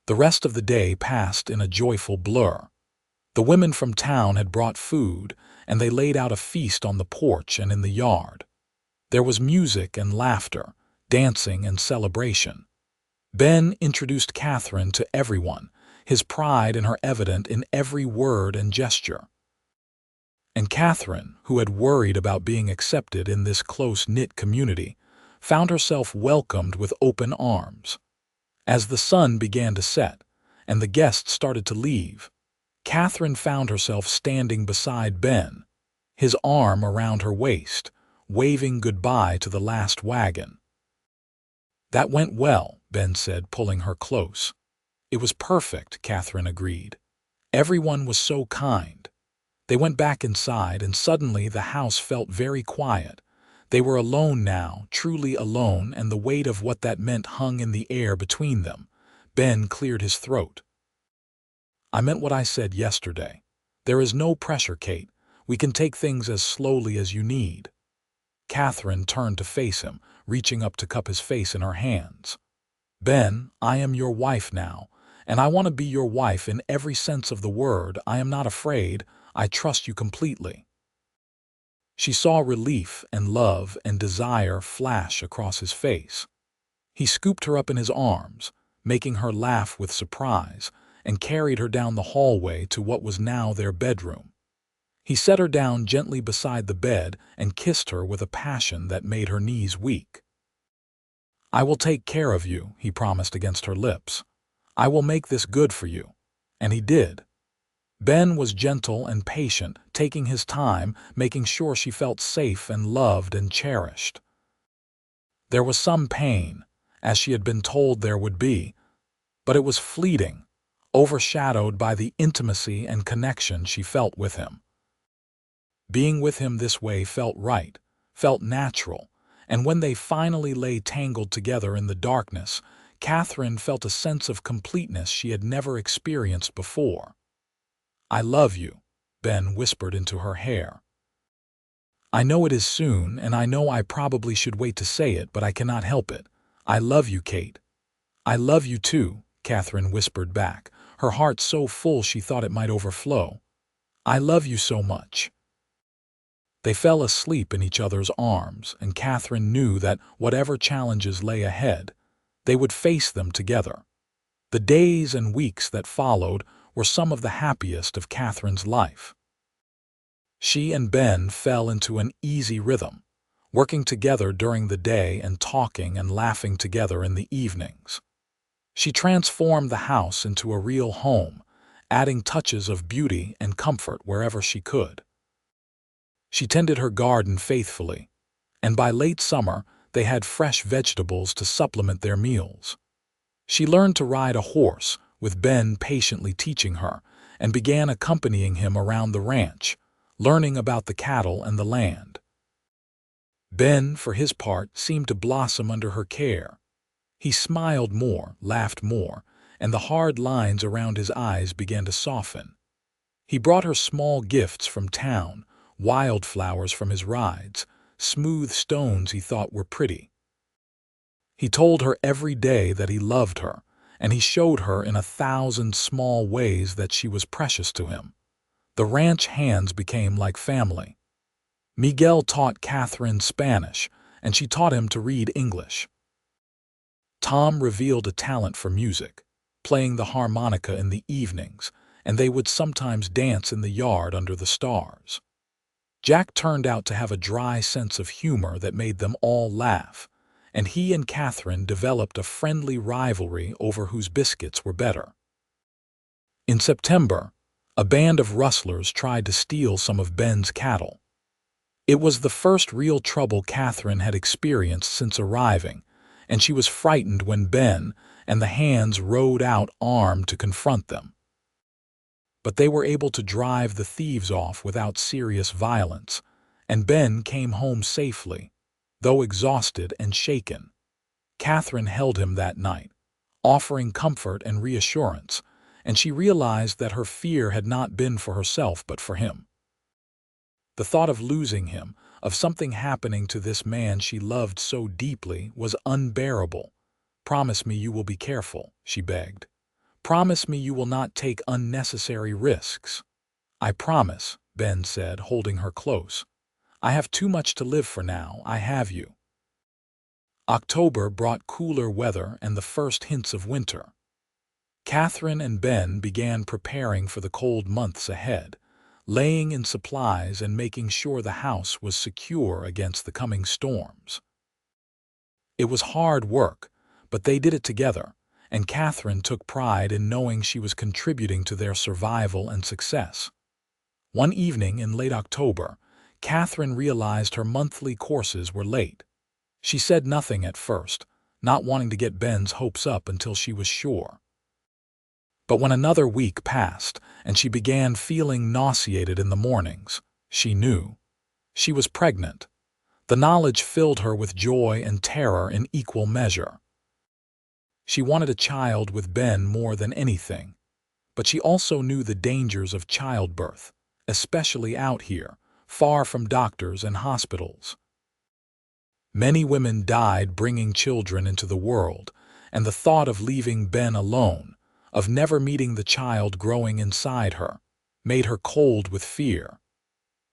The rest of the day passed in a joyful blur. The women from town had brought food, and they laid out a feast on the porch and in the yard. There was music and laughter, dancing and celebration. Ben introduced Catherine to everyone, his pride in her evident in every word and gesture. And Catherine, who had worried about being accepted in this close-knit community, found herself welcomed with open arms. As the sun began to set, and the guests started to leave, Catherine found herself standing beside Ben, his arm around her waist, waving goodbye to the last wagon. "That went well," Ben said, pulling her close. "It was perfect," Catherine agreed. "Everyone was so kind." They went back inside, and suddenly the house felt very quiet. They were alone now, truly alone, and the weight of what that meant hung in the air between them. Ben cleared his throat. "I meant what I said yesterday. There is no pressure, Kate. We can take things as slowly as you need." Catherine turned to face him, reaching up to cup his face in her hands. "Ben, I am your wife now, and I want to be your wife in every sense of the word. I am not afraid. I trust you completely." She saw relief and love and desire flash across his face. He scooped her up in his arms, making her laugh with surprise, and carried her down the hallway to what was now their bedroom. He set her down gently beside the bed and kissed her with a passion that made her knees weak. "I will take care of you," he promised against her lips. "I will make this good for you." And he did. Ben was gentle and patient, taking his time, making sure she felt safe and loved and cherished. There was some pain, as she had been told there would be, but it was fleeting, overshadowed by the intimacy and connection she felt with him. Being with him this way felt right, felt natural, and when they finally lay tangled together in the darkness, Catherine felt a sense of completeness she had never experienced before. "I love you," Ben whispered into her hair. "I know it is soon, and I know I probably should wait to say it, but I cannot help it. I love you, Kate." "I love you too," Catherine whispered back, her heart so full she thought it might overflow. "I love you so much." They fell asleep in each other's arms, and Catherine knew that whatever challenges lay ahead, they would face them together. The days and weeks that followed were some of the happiest of Catherine's life. She and Ben fell into an easy rhythm, working together during the day and talking and laughing together in the evenings. She transformed the house into a real home, adding touches of beauty and comfort wherever she could. She tended her garden faithfully, and by late summer they had fresh vegetables to supplement their meals. She learned to ride a horse, with Ben patiently teaching her, and began accompanying him around the ranch, learning about the cattle and the land. Ben, for his part, seemed to blossom under her care. He smiled more, laughed more, and the hard lines around his eyes began to soften. He brought her small gifts from town, wildflowers from his rides, smooth stones he thought were pretty. He told her every day that he loved her, and he showed her in 1,000 small ways that she was precious to him. The ranch hands became like family. Miguel taught Catherine Spanish, and she taught him to read English. Tom revealed a talent for music, playing the harmonica in the evenings, and they would sometimes dance in the yard under the stars. Jack turned out to have a dry sense of humor that made them all laugh, and he and Catherine developed a friendly rivalry over whose biscuits were better. In September, a band of rustlers tried to steal some of Ben's cattle. It was the first real trouble Catherine had experienced since arriving, and she was frightened when Ben and the hands rode out armed to confront them. But they were able to drive the thieves off without serious violence, and Ben came home safely, though exhausted and shaken. Catherine held him that night, offering comfort and reassurance, and she realized that her fear had not been for herself but for him. The thought of losing him, of something happening to this man she loved so deeply, was unbearable. "Promise me you will be careful," she begged. "Promise me you will not take unnecessary risks." "I promise," Ben said, holding her close. "I have too much to live for now. I have you." October brought cooler weather and the first hints of winter. Catherine and Ben began preparing for the cold months ahead, laying in supplies and making sure the house was secure against the coming storms. It was hard work, but they did it together, and Catherine took pride in knowing she was contributing to their survival and success. One evening in late October, Catherine realized her monthly courses were late. She said nothing at first, not wanting to get Ben's hopes up until she was sure. But when another week passed and she began feeling nauseated in the mornings, she knew. She was pregnant. The knowledge filled her with joy and terror in equal measure. She wanted a child with Ben more than anything, but she also knew the dangers of childbirth, especially out here, far from doctors and hospitals. Many women died bringing children into the world, and the thought of leaving Ben alone, of never meeting the child growing inside her, made her cold with fear.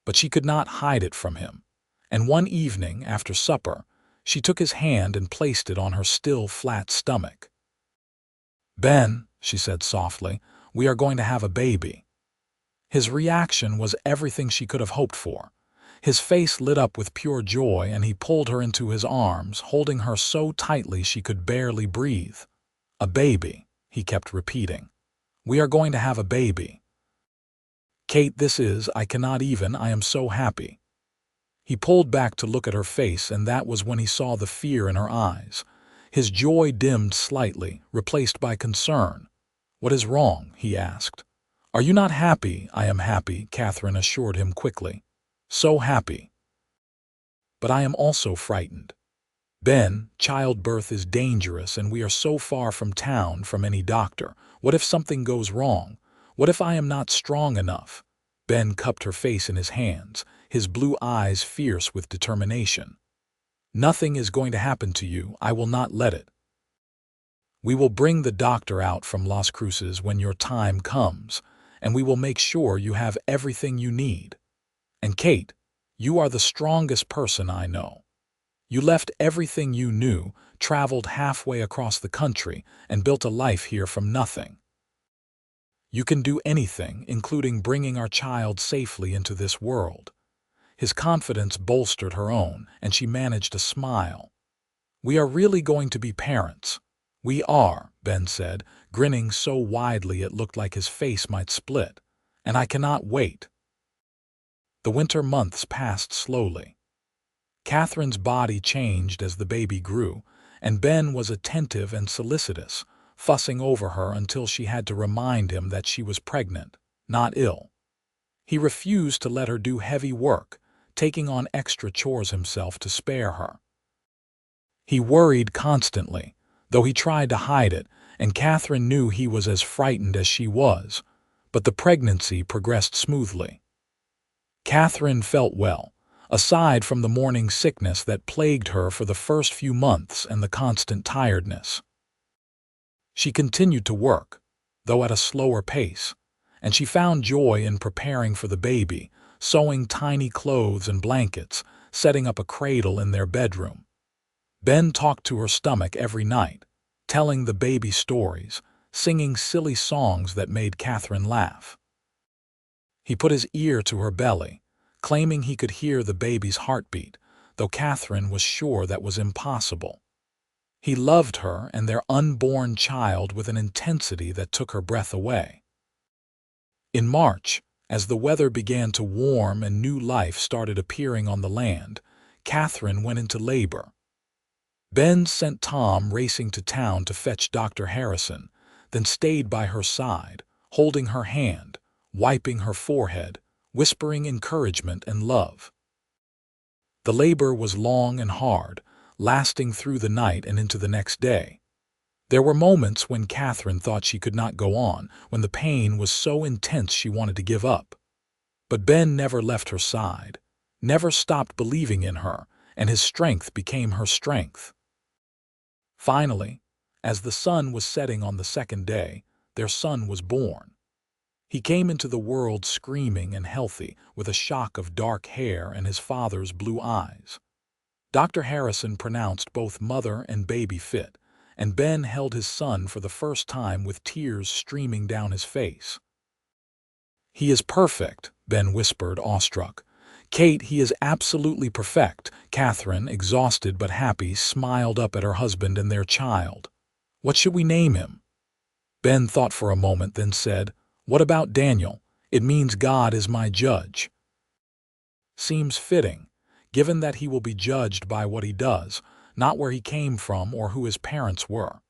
But she could not hide it from him, and one evening, after supper, she took his hand and placed it on her still flat stomach. "Ben," she said softly, "we are going to have a baby." His reaction was everything she could have hoped for. His face lit up with pure joy, and he pulled her into his arms, holding her so tightly she could barely breathe. "A baby," he kept repeating. "We are going to have a baby. Kate, I am so happy." He pulled back to look at her face, and that was when he saw the fear in her eyes. His joy dimmed slightly, replaced by concern. "What is wrong?" he asked. "Are you not happy?" "I am happy," Catherine assured him quickly. "So happy. But I am also frightened. Ben, childbirth is dangerous, and we are so far from town, from any doctor. What if something goes wrong? What if I am not strong enough?" Ben cupped her face in his hands, his blue eyes fierce with determination. "Nothing is going to happen to you. I will not let it. We will bring the doctor out from Las Cruces when your time comes, and we will make sure you have everything you need. And Kate, you are the strongest person I know. You left everything you knew, traveled halfway across the country, and built a life here from nothing. You can do anything, including bringing our child safely into this world." His confidence bolstered her own, and she managed a smile. "We are really going to be parents." "We are," Ben said, grinning so widely it looked like his face might split. "And I cannot wait." The winter months passed slowly. Catherine's body changed as the baby grew, and Ben was attentive and solicitous, fussing over her until she had to remind him that she was pregnant, not ill. He refused to let her do heavy work, taking on extra chores himself to spare her. He worried constantly, though he tried to hide it, and Catherine knew he was as frightened as she was, but the pregnancy progressed smoothly. Catherine felt well, aside from the morning sickness that plagued her for the first few months and the constant tiredness. She continued to work, though at a slower pace, and she found joy in preparing for the baby, sewing tiny clothes and blankets, setting up a cradle in their bedroom. Ben talked to her stomach every night, telling the baby stories, singing silly songs that made Catherine laugh. He put his ear to her belly, claiming he could hear the baby's heartbeat, though Catherine was sure that was impossible. He loved her and their unborn child with an intensity that took her breath away. In March, as the weather began to warm and new life started appearing on the land, Catherine went into labor. Ben sent Tom racing to town to fetch Dr. Harrison, then stayed by her side, holding her hand, wiping her forehead, whispering encouragement and love. The labor was long and hard, lasting through the night and into the next day. There were moments when Catherine thought she could not go on, when the pain was so intense she wanted to give up. But Ben never left her side, never stopped believing in her, and his strength became her strength. Finally, as the sun was setting on the second day, their son was born. He came into the world screaming and healthy, with a shock of dark hair and his father's blue eyes. Dr. Harrison pronounced both mother and baby fit, and Ben held his son for the first time with tears streaming down his face. "He is perfect," Ben whispered, awestruck. "Kate, he is absolutely perfect." Catherine, exhausted but happy, smiled up at her husband and their child. "What should we name him?" Ben thought for a moment, then said, "What about Daniel? It means God is my judge." "Seems fitting, given that he will be judged by what he does, not where he came from or who his parents were."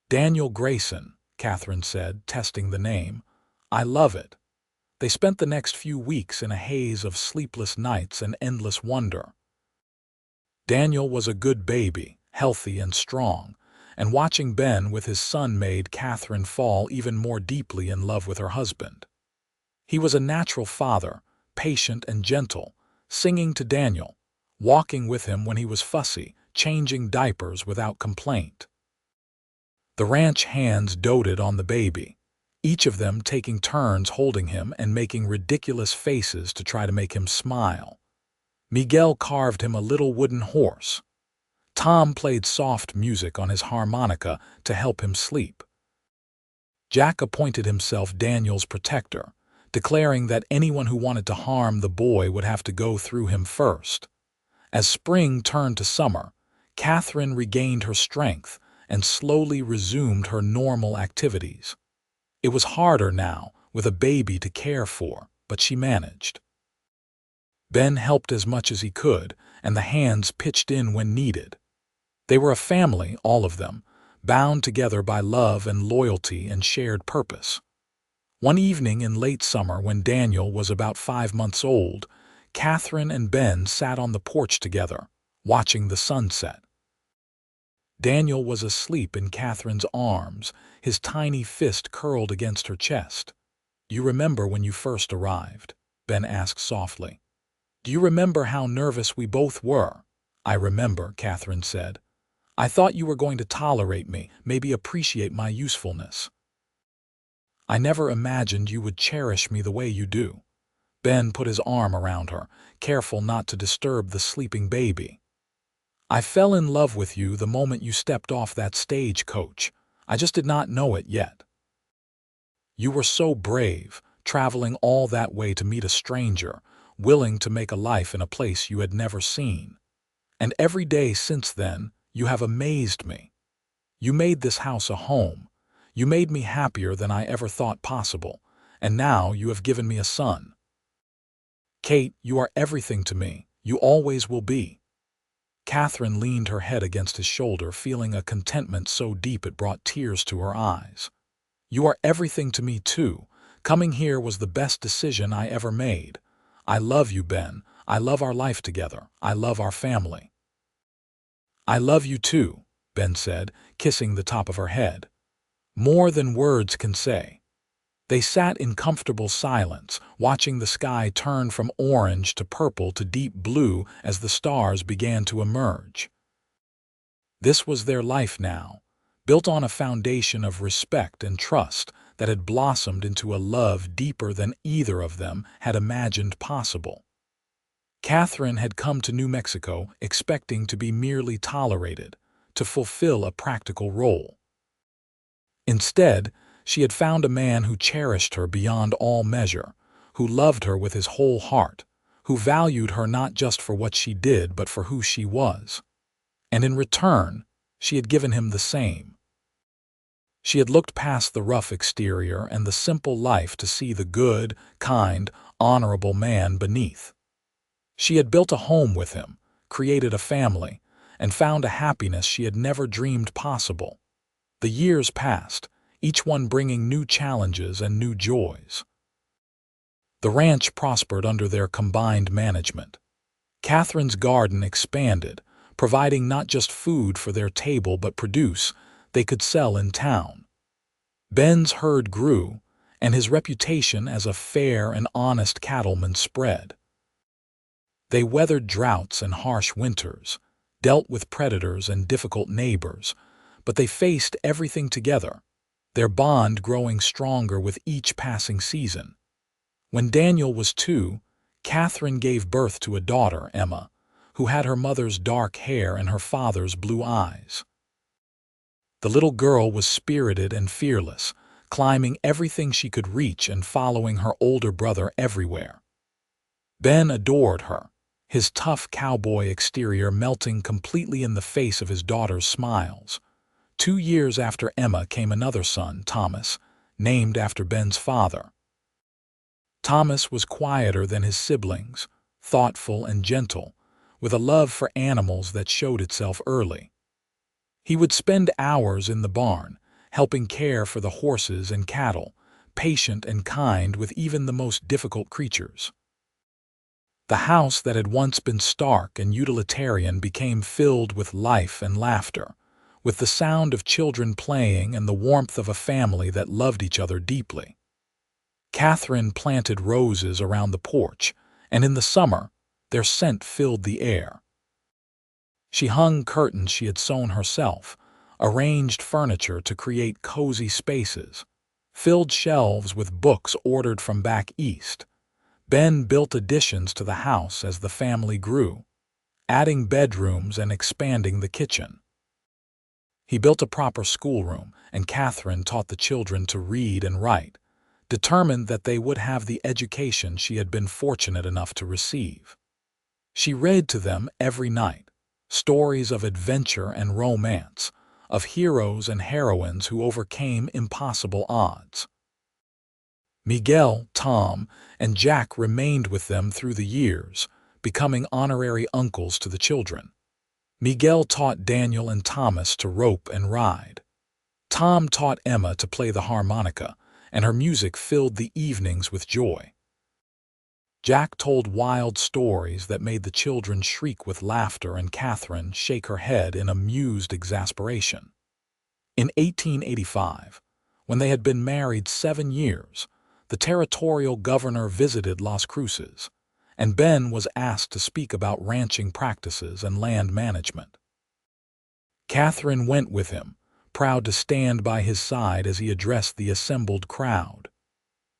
"Daniel Grayson," Catherine said, testing the name. "I love it." They spent the next few weeks in a haze of sleepless nights and endless wonder. Daniel was a good baby, healthy and strong, and watching Ben with his son made Catherine fall even more deeply in love with her husband. He was a natural father, patient and gentle, singing to Daniel, walking with him when he was fussy, changing diapers without complaint. The ranch hands doted on the baby, each of them taking turns holding him and making ridiculous faces to try to make him smile. Miguel carved him a little wooden horse. Tom played soft music on his harmonica to help him sleep. Jack appointed himself Daniel's protector, declaring that anyone who wanted to harm the boy would have to go through him first. As spring turned to summer, Catherine regained her strength and slowly resumed her normal activities. It was harder now, with a baby to care for, but she managed. Ben helped as much as he could, and the hands pitched in when needed. They were a family, all of them, bound together by love and loyalty and shared purpose. One evening in late summer, when Daniel was about 5 months old, Catherine and Ben sat on the porch together, watching the sunset. Daniel was asleep in Catherine's arms, his tiny fist curled against her chest. "You remember when you first arrived?" Ben asked softly. "Do you remember how nervous we both were?" "I remember," Catherine said. "I thought you were going to tolerate me, maybe appreciate my usefulness. I never imagined you would cherish me the way you do." Ben put his arm around her, careful not to disturb the sleeping baby. "I fell in love with you the moment you stepped off that stagecoach. I just did not know it yet. You were so brave, traveling all that way to meet a stranger, willing to make a life in a place you had never seen. And every day since then, you have amazed me. You made this house a home. You made me happier than I ever thought possible, and now you have given me a son. Kate, you are everything to me. You always will be." Catherine leaned her head against his shoulder, feeling a contentment so deep it brought tears to her eyes. "You are everything to me, too. Coming here was the best decision I ever made. I love you, Ben. I love our life together. I love our family." "I love you, too," Ben said, kissing the top of her head. "More than words can say." They sat in comfortable silence, watching the sky turn from orange to purple to deep blue as the stars began to emerge. This was their life now, built on a foundation of respect and trust that had blossomed into a love deeper than either of them had imagined possible. Catherine had come to New Mexico expecting to be merely tolerated, to fulfill a practical role. Instead, she had found a man who cherished her beyond all measure, who loved her with his whole heart, who valued her not just for what she did but for who she was. And in return, she had given him the same. She had looked past the rough exterior and the simple life to see the good, kind, honorable man beneath. She had built a home with him, created a family, and found a happiness she had never dreamed possible. The years passed, each one bringing new challenges and new joys. The ranch prospered under their combined management. Catherine's garden expanded, providing not just food for their table but produce they could sell in town. Ben's herd grew, and his reputation as a fair and honest cattleman spread. They weathered droughts and harsh winters, dealt with predators and difficult neighbors, but they faced everything together. their bond growing stronger with each passing season. When Daniel was 2, Katherine gave birth to a daughter, Emma, who had her mother's dark hair and her father's blue eyes. The little girl was spirited and fearless, climbing everything she could reach and following her older brother everywhere. Ben adored her, his tough cowboy exterior melting completely in the face of his daughter's smiles. 2 years after Emma came another son, Thomas, named after Ben's father. Thomas was quieter than his siblings, thoughtful and gentle, with a love for animals that showed itself early. He would spend hours in the barn, helping care for the horses and cattle, patient and kind with even the most difficult creatures. The house that had once been stark and utilitarian became filled with life and laughter, with the sound of children playing and the warmth of a family that loved each other deeply. Katherine planted roses around the porch, and in the summer, their scent filled the air. She hung curtains she had sewn herself, arranged furniture to create cozy spaces, filled shelves with books ordered from back east. Ben built additions to the house as the family grew, adding bedrooms and expanding the kitchen. He built a proper schoolroom, and Katherine taught the children to read and write, determined that they would have the education she had been fortunate enough to receive. She read to them every night, stories of adventure and romance, of heroes and heroines who overcame impossible odds. Miguel, Tom, and Jack remained with them through the years, becoming honorary uncles to the children. Miguel taught Daniel and Thomas to rope and ride. Tom taught Emma to play the harmonica, and her music filled the evenings with joy. Jack told wild stories that made the children shriek with laughter and Katherine shake her head in amused exasperation. In 1885, when they had been married 7 years, the territorial governor visited Las Cruces, and Ben was asked to speak about ranching practices and land management. Katherine went with him, proud to stand by his side as he addressed the assembled crowd.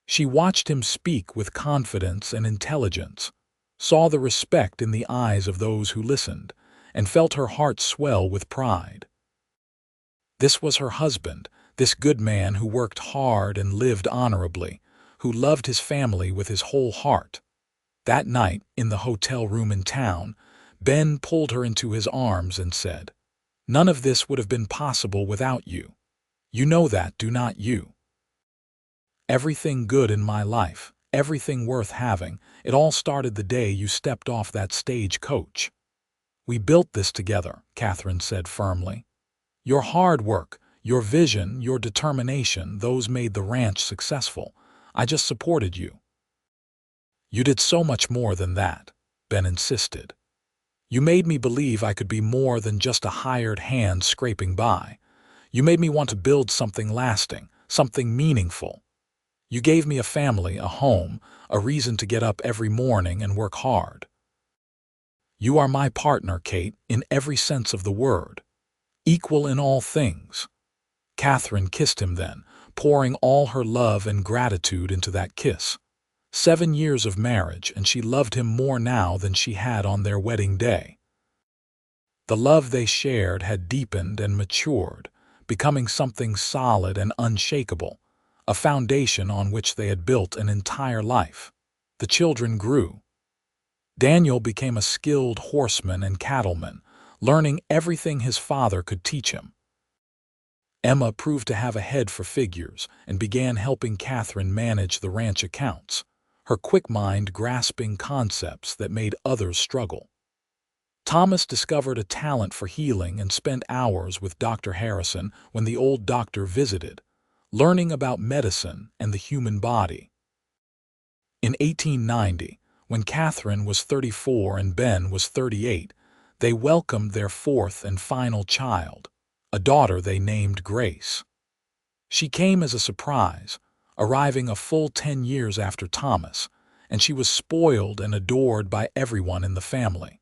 She watched him speak with confidence and intelligence, saw the respect in the eyes of those who listened, and felt her heart swell with pride. This was her husband, this good man who worked hard and lived honorably, who loved his family with his whole heart. That night, in the hotel room in town, Ben pulled her into his arms and said, "None of this would have been possible without you. You know that, do not you? Everything good in my life, everything worth having, it all started the day you stepped off that stage coach." "We built this together," Katherine said firmly. "Your hard work, your vision, your determination, those made the ranch successful. I just supported you." "You did so much more than that," Ben insisted. "You made me believe I could be more than just a hired hand scraping by. You made me want to build something lasting, something meaningful. You gave me a family, a home, a reason to get up every morning and work hard. You are my partner, Kate, in every sense of the word. Equal in all things." Katherine kissed him then, pouring all her love and gratitude into that kiss. 7 years of marriage, and she loved him more now than she had on their wedding day. The love they shared had deepened and matured, becoming something solid and unshakable, a foundation on which they had built an entire life. The children grew. Daniel became a skilled horseman and cattleman, learning everything his father could teach him. Emma proved to have a head for figures and began helping Katherine manage the ranch accounts, her quick mind grasping concepts that made others struggle. Thomas discovered a talent for healing and spent hours with Dr. Harrison when the old doctor visited, learning about medicine and the human body. In 1890, when Katherine was 34 and Ben was 38, they welcomed their 4th and final child, a daughter they named Grace. She came as a surprise, arriving a full 10 years after Thomas, and she was spoiled and adored by everyone in the family.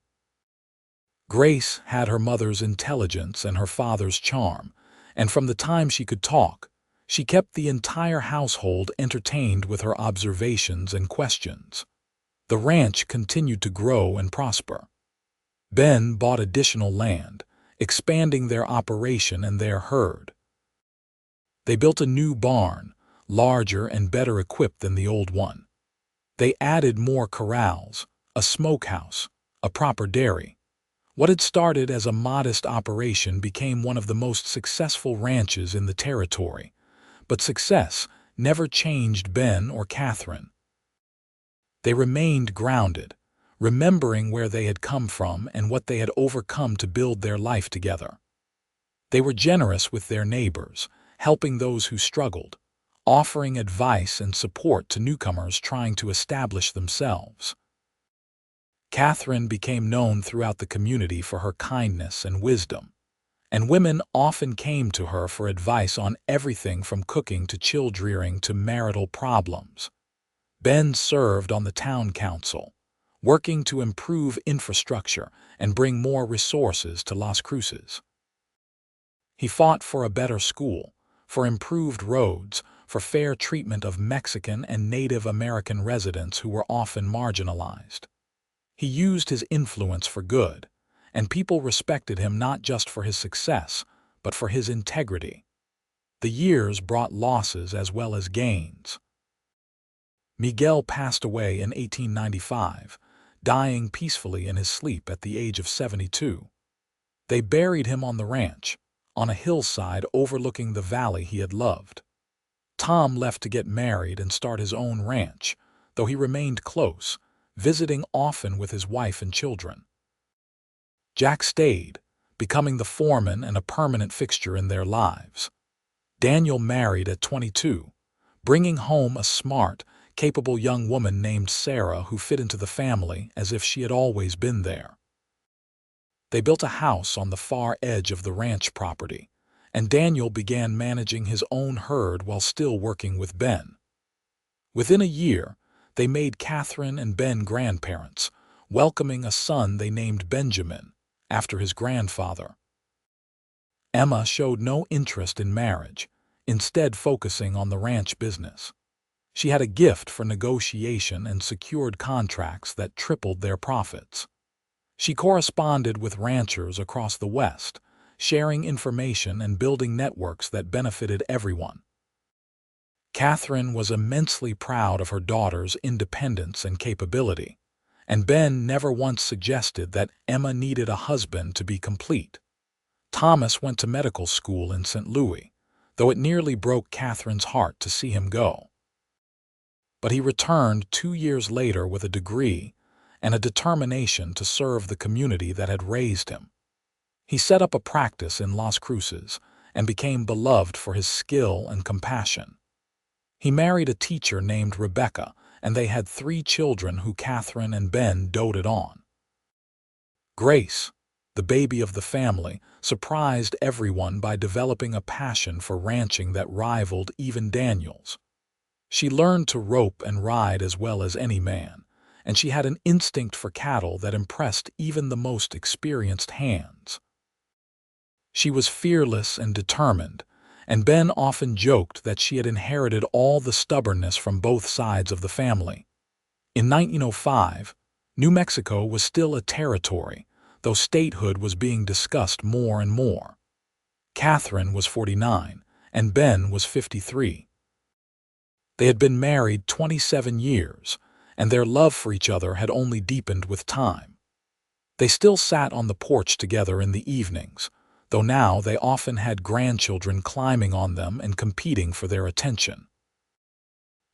Grace had her mother's intelligence and her father's charm, and from the time she could talk, She kept the entire household entertained with her observations and questions. The ranch continued to grow and prosper. Ben bought additional land, expanding their operation and their herd. They built a new barn, larger and better equipped than the old one. They added more corrals, a smokehouse, a proper dairy. What had started as a modest operation became one of the most successful ranches in the territory. But success never changed Ben or Katherine. They remained grounded, remembering where they had come from and what they had overcome to build their life together. They were generous with their neighbors, helping those who struggled, offering advice and support to newcomers trying to establish themselves. Katherine became known throughout the community for her kindness and wisdom, and women often came to her for advice on everything from cooking to child-rearing to marital problems. Ben served on the town council, working to improve infrastructure and bring more resources to Las Cruces. He fought for a better school, for improved roads, for fair treatment of Mexican and Native American residents who were often marginalized. He used his influence for good, and people respected him not just for his success, but for his integrity. The years brought losses as well as gains. Miguel passed away in 1895, dying peacefully in his sleep at the age of 72. They buried him on the ranch, on a hillside overlooking the valley he had loved. Tom left to get married and start his own ranch, though he remained close, visiting often with his wife and children. Jack stayed, becoming the foreman and a permanent fixture in their lives. Daniel married at 22, bringing home a smart, capable young woman named Sarah who fit into the family as if she had always been there. They built a house on the far edge of the ranch property, and Daniel began managing his own herd while still working with Ben. Within a year, they made Katherine and Ben grandparents, welcoming a son they named Benjamin, after his grandfather. Emma showed no interest in marriage, instead focusing on the ranch business. She had a gift for negotiation and secured contracts that tripled their profits. She corresponded with ranchers across the West, sharing information and building networks that benefited everyone. Katherine was immensely proud of her daughter's independence and capability, and Ben never once suggested that Emma needed a husband to be complete. Thomas went to medical school in St. Louis, though it nearly broke Katherine's heart to see him go. But he returned 2 years later with a degree and a determination to serve the community that had raised him. He set up a practice in Las Cruces and became beloved for his skill and compassion. He married a teacher named Rebecca, and they had 3 children who Katherine and Ben doted on. Grace, the baby of the family, surprised everyone by developing a passion for ranching that rivaled even Daniel's. She learned to rope and ride as well as any man, and she had an instinct for cattle that impressed even the most experienced hands. She was fearless and determined, and Ben often joked that she had inherited all the stubbornness from both sides of the family. In 1905, New Mexico was still a territory, though statehood was being discussed more and more. Katherine was 49, and Ben was 53. They had been married 27 years, and their love for each other had only deepened with time. They still sat on the porch together in the evenings, though now they often had grandchildren climbing on them and competing for their attention.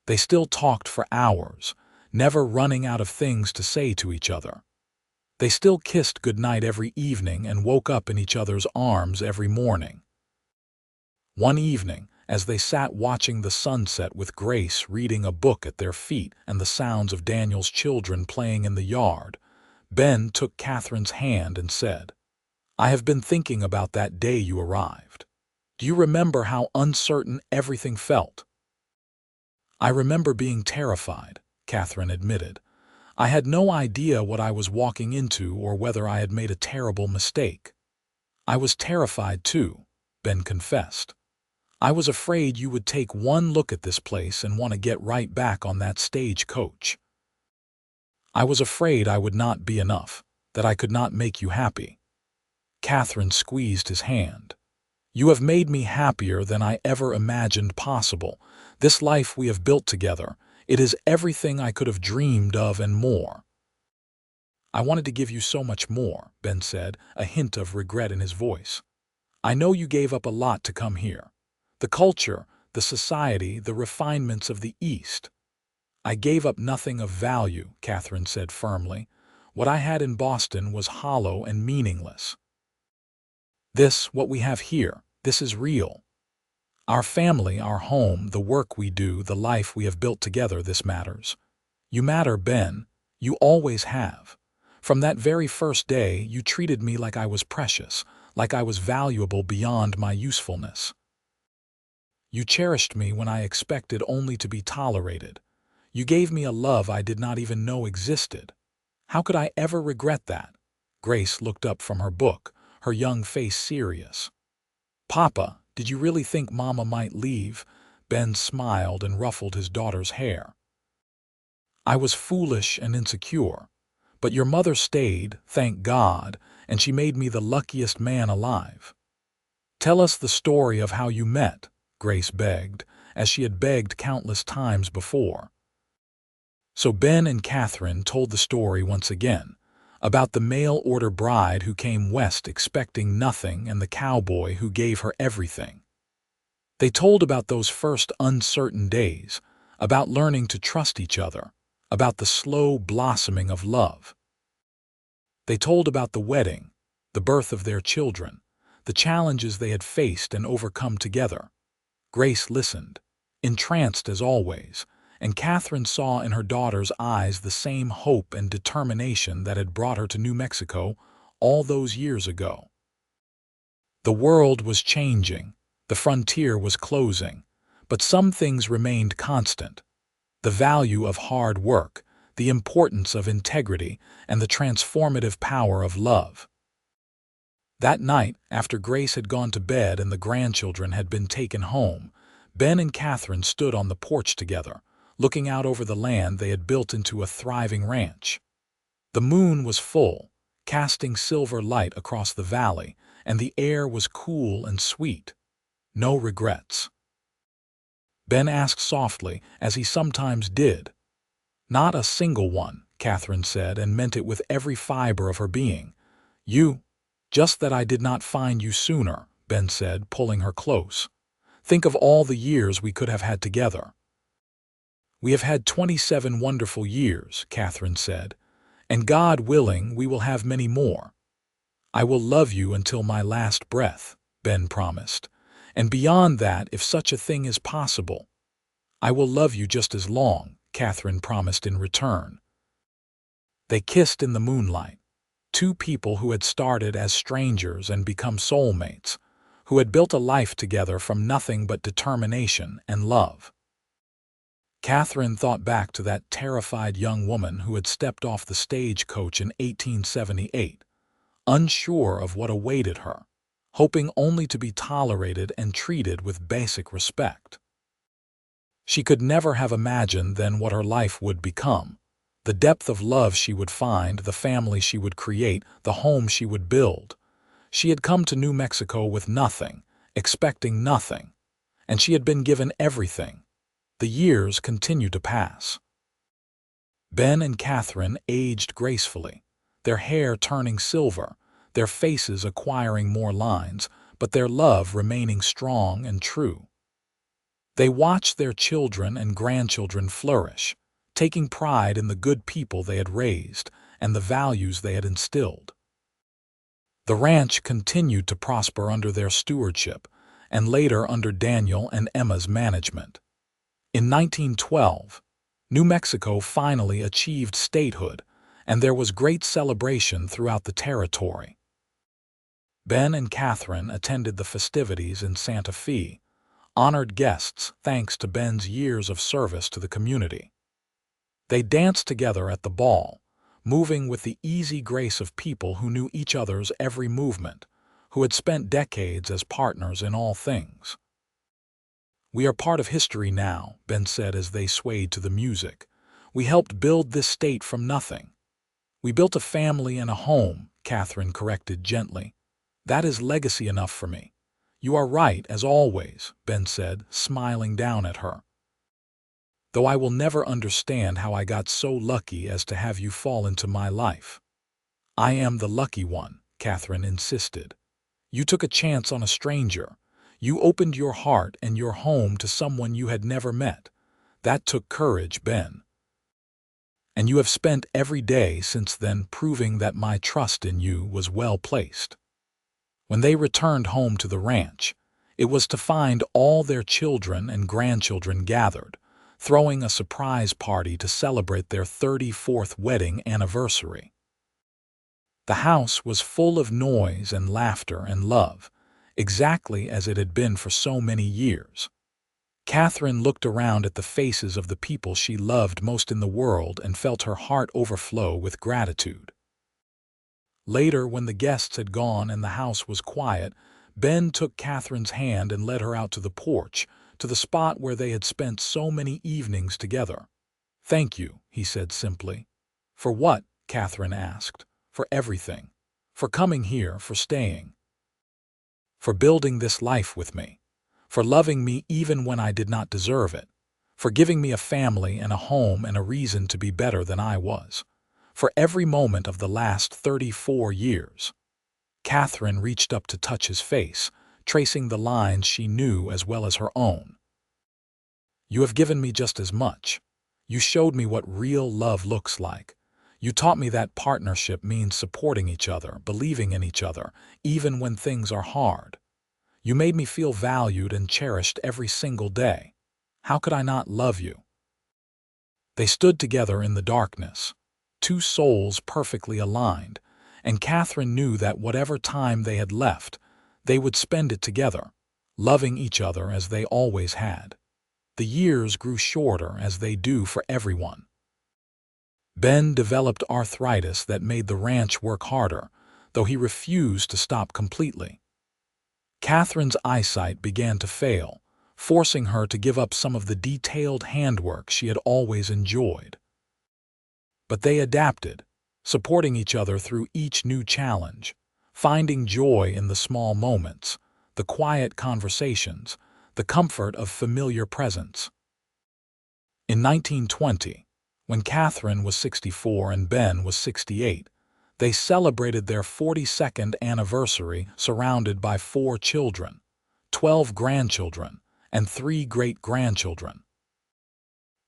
They still talked for hours, never running out of things to say to each other. They still kissed goodnight every evening and woke up in each other's arms every morning. One evening, as they sat watching the sunset with Grace reading a book at their feet and the sounds of Daniel's children playing in the yard, Ben took Katherine's hand and said, "I have been thinking about that day you arrived. Do you remember how uncertain everything felt?" "I remember being terrified," Katherine admitted. "I had no idea what I was walking into or whether I had made a terrible mistake." "I was terrified too," Ben confessed. I was afraid you would take one look at this place and want to get right back on that stagecoach. I was afraid I would not be enough, that I could not make you happy." Katherine squeezed his hand. "You have made me happier than I ever imagined possible. This life we have built together, it is everything I could have dreamed of and more." "I wanted to give you so much more," Ben said, a hint of regret in his voice. "I know you gave up a lot to come here. The culture, the society, the refinements of the East." "I gave up nothing of value," Katherine said firmly. "What I had in Boston was hollow and meaningless. What we have here, this is real. Our family, our home, the work we do, the life we have built together, this matters. You matter, Ben. You always have. From that very first day, you treated me like I was precious, like I was valuable beyond my usefulness. You cherished me when I expected only to be tolerated. You gave me a love I did not even know existed. How could I ever regret that?" Grace looked up from her book, her young face serious. "Papa, did you really think Mama might leave?" Ben smiled and ruffled his daughter's hair. "I was foolish and insecure. But your mother stayed, thank God, and she made me the luckiest man alive." "Tell us the story of how you met," Grace begged, as she had begged countless times before. So Ben and Katherine told the story once again, about the mail-order bride who came west expecting nothing and the cowboy who gave her everything. They told about those first uncertain days, about learning to trust each other, about the slow blossoming of love. They told about the wedding, the birth of their children, the challenges they had faced and overcome together. Grace listened, entranced as always, and Katherine saw in her daughter's eyes the same hope and determination that had brought her to New Mexico all those years ago. The world was changing, the frontier was closing, but some things remained constant: the value of hard work, the importance of integrity, and the transformative power of love. That night, after Grace had gone to bed and the grandchildren had been taken home, Ben and Katherine stood on the porch together, looking out over the land they had built into a thriving ranch. The moon was full, casting silver light across the valley, and the air was cool and sweet. No regrets. Ben asked softly, as he sometimes did. "Not a single one," Katherine said, and meant it with every fiber of her being. Just that I did not find you sooner," Ben said, pulling her close. "Think of all the years we could have had together." "We have had 27 wonderful years," Katherine said, "and God willing, we will have many more." "I will love you until my last breath," Ben promised, "and beyond that, if such a thing is possible." "I will love you just as long," Katherine promised in return. They kissed in the moonlight, two people who had started as strangers and become soulmates, who had built a life together from nothing but determination and love. Katherine thought back to that terrified young woman who had stepped off the stagecoach in 1878, unsure of what awaited her, hoping only to be tolerated and treated with basic respect. She could never have imagined then what her life would become, the depth of love she would find, the family she would create, the home she would build. She had come to New Mexico with nothing, expecting nothing, and she had been given everything. The years continued to pass. Ben and Katherine aged gracefully, their hair turning silver, their faces acquiring more lines, but their love remaining strong and true. They watched their children and grandchildren flourish, taking pride in the good people they had raised and the values they had instilled. The ranch continued to prosper under their stewardship, and later under Daniel and Emma's management. In 1912, New Mexico finally achieved statehood, and there was great celebration throughout the territory. Ben and Katherine attended the festivities in Santa Fe, honored guests thanks to Ben's years of service to the community. They danced together at the ball, moving with the easy grace of people who knew each other's every movement, who had spent decades as partners in all things. "We are part of history now," Ben said as they swayed to the music. "We helped build this state from nothing." "We built a family and a home," Katherine corrected gently. "That is legacy enough for me." "You are right, as always," Ben said, smiling down at her. "Though I will never understand how I got so lucky as to have you fall into my life." "I am the lucky one," Katherine insisted. "You took a chance on a stranger. You opened your heart and your home to someone you had never met. That took courage, Ben. And you have spent every day since then proving that my trust in you was well placed." When they returned home to the ranch, it was to find all their children and grandchildren gathered, throwing a surprise party to celebrate their 34th wedding anniversary. The house was full of noise and laughter and love, exactly as it had been for so many years. Katherine looked around at the faces of the people she loved most in the world and felt her heart overflow with gratitude. Later, when the guests had gone and the house was quiet, Ben took Katherine's hand and led her out to the porch, to the spot where they had spent so many evenings together. "Thank you," he said simply. "For what?" Katherine asked. "For everything. For coming here, for staying. For building this life with me. For loving me even when I did not deserve it. For giving me a family and a home and a reason to be better than I was. For every moment of the last 34 years." Katherine reached up to touch his face, tracing the lines she knew as well as her own. "You have given me just as much. You showed me what real love looks like. You taught me that partnership means supporting each other, believing in each other, even when things are hard. You made me feel valued and cherished every single day. How could I not love you?" They stood together in the darkness, two souls perfectly aligned, and Katherine knew that whatever time they had left, they would spend it together, loving each other as they always had. The years grew shorter, as they do for everyone. Ben developed arthritis that made the ranch work harder, though he refused to stop completely. Katherine's eyesight began to fail, forcing her to give up some of the detailed handwork she had always enjoyed. But they adapted, supporting each other through each new challenge, finding joy in the small moments, the quiet conversations, the comfort of familiar presence. In 1920, when Katherine was 64 and Ben was 68, they celebrated their 42nd anniversary surrounded by 4 children, 12 grandchildren, and 3 great-grandchildren.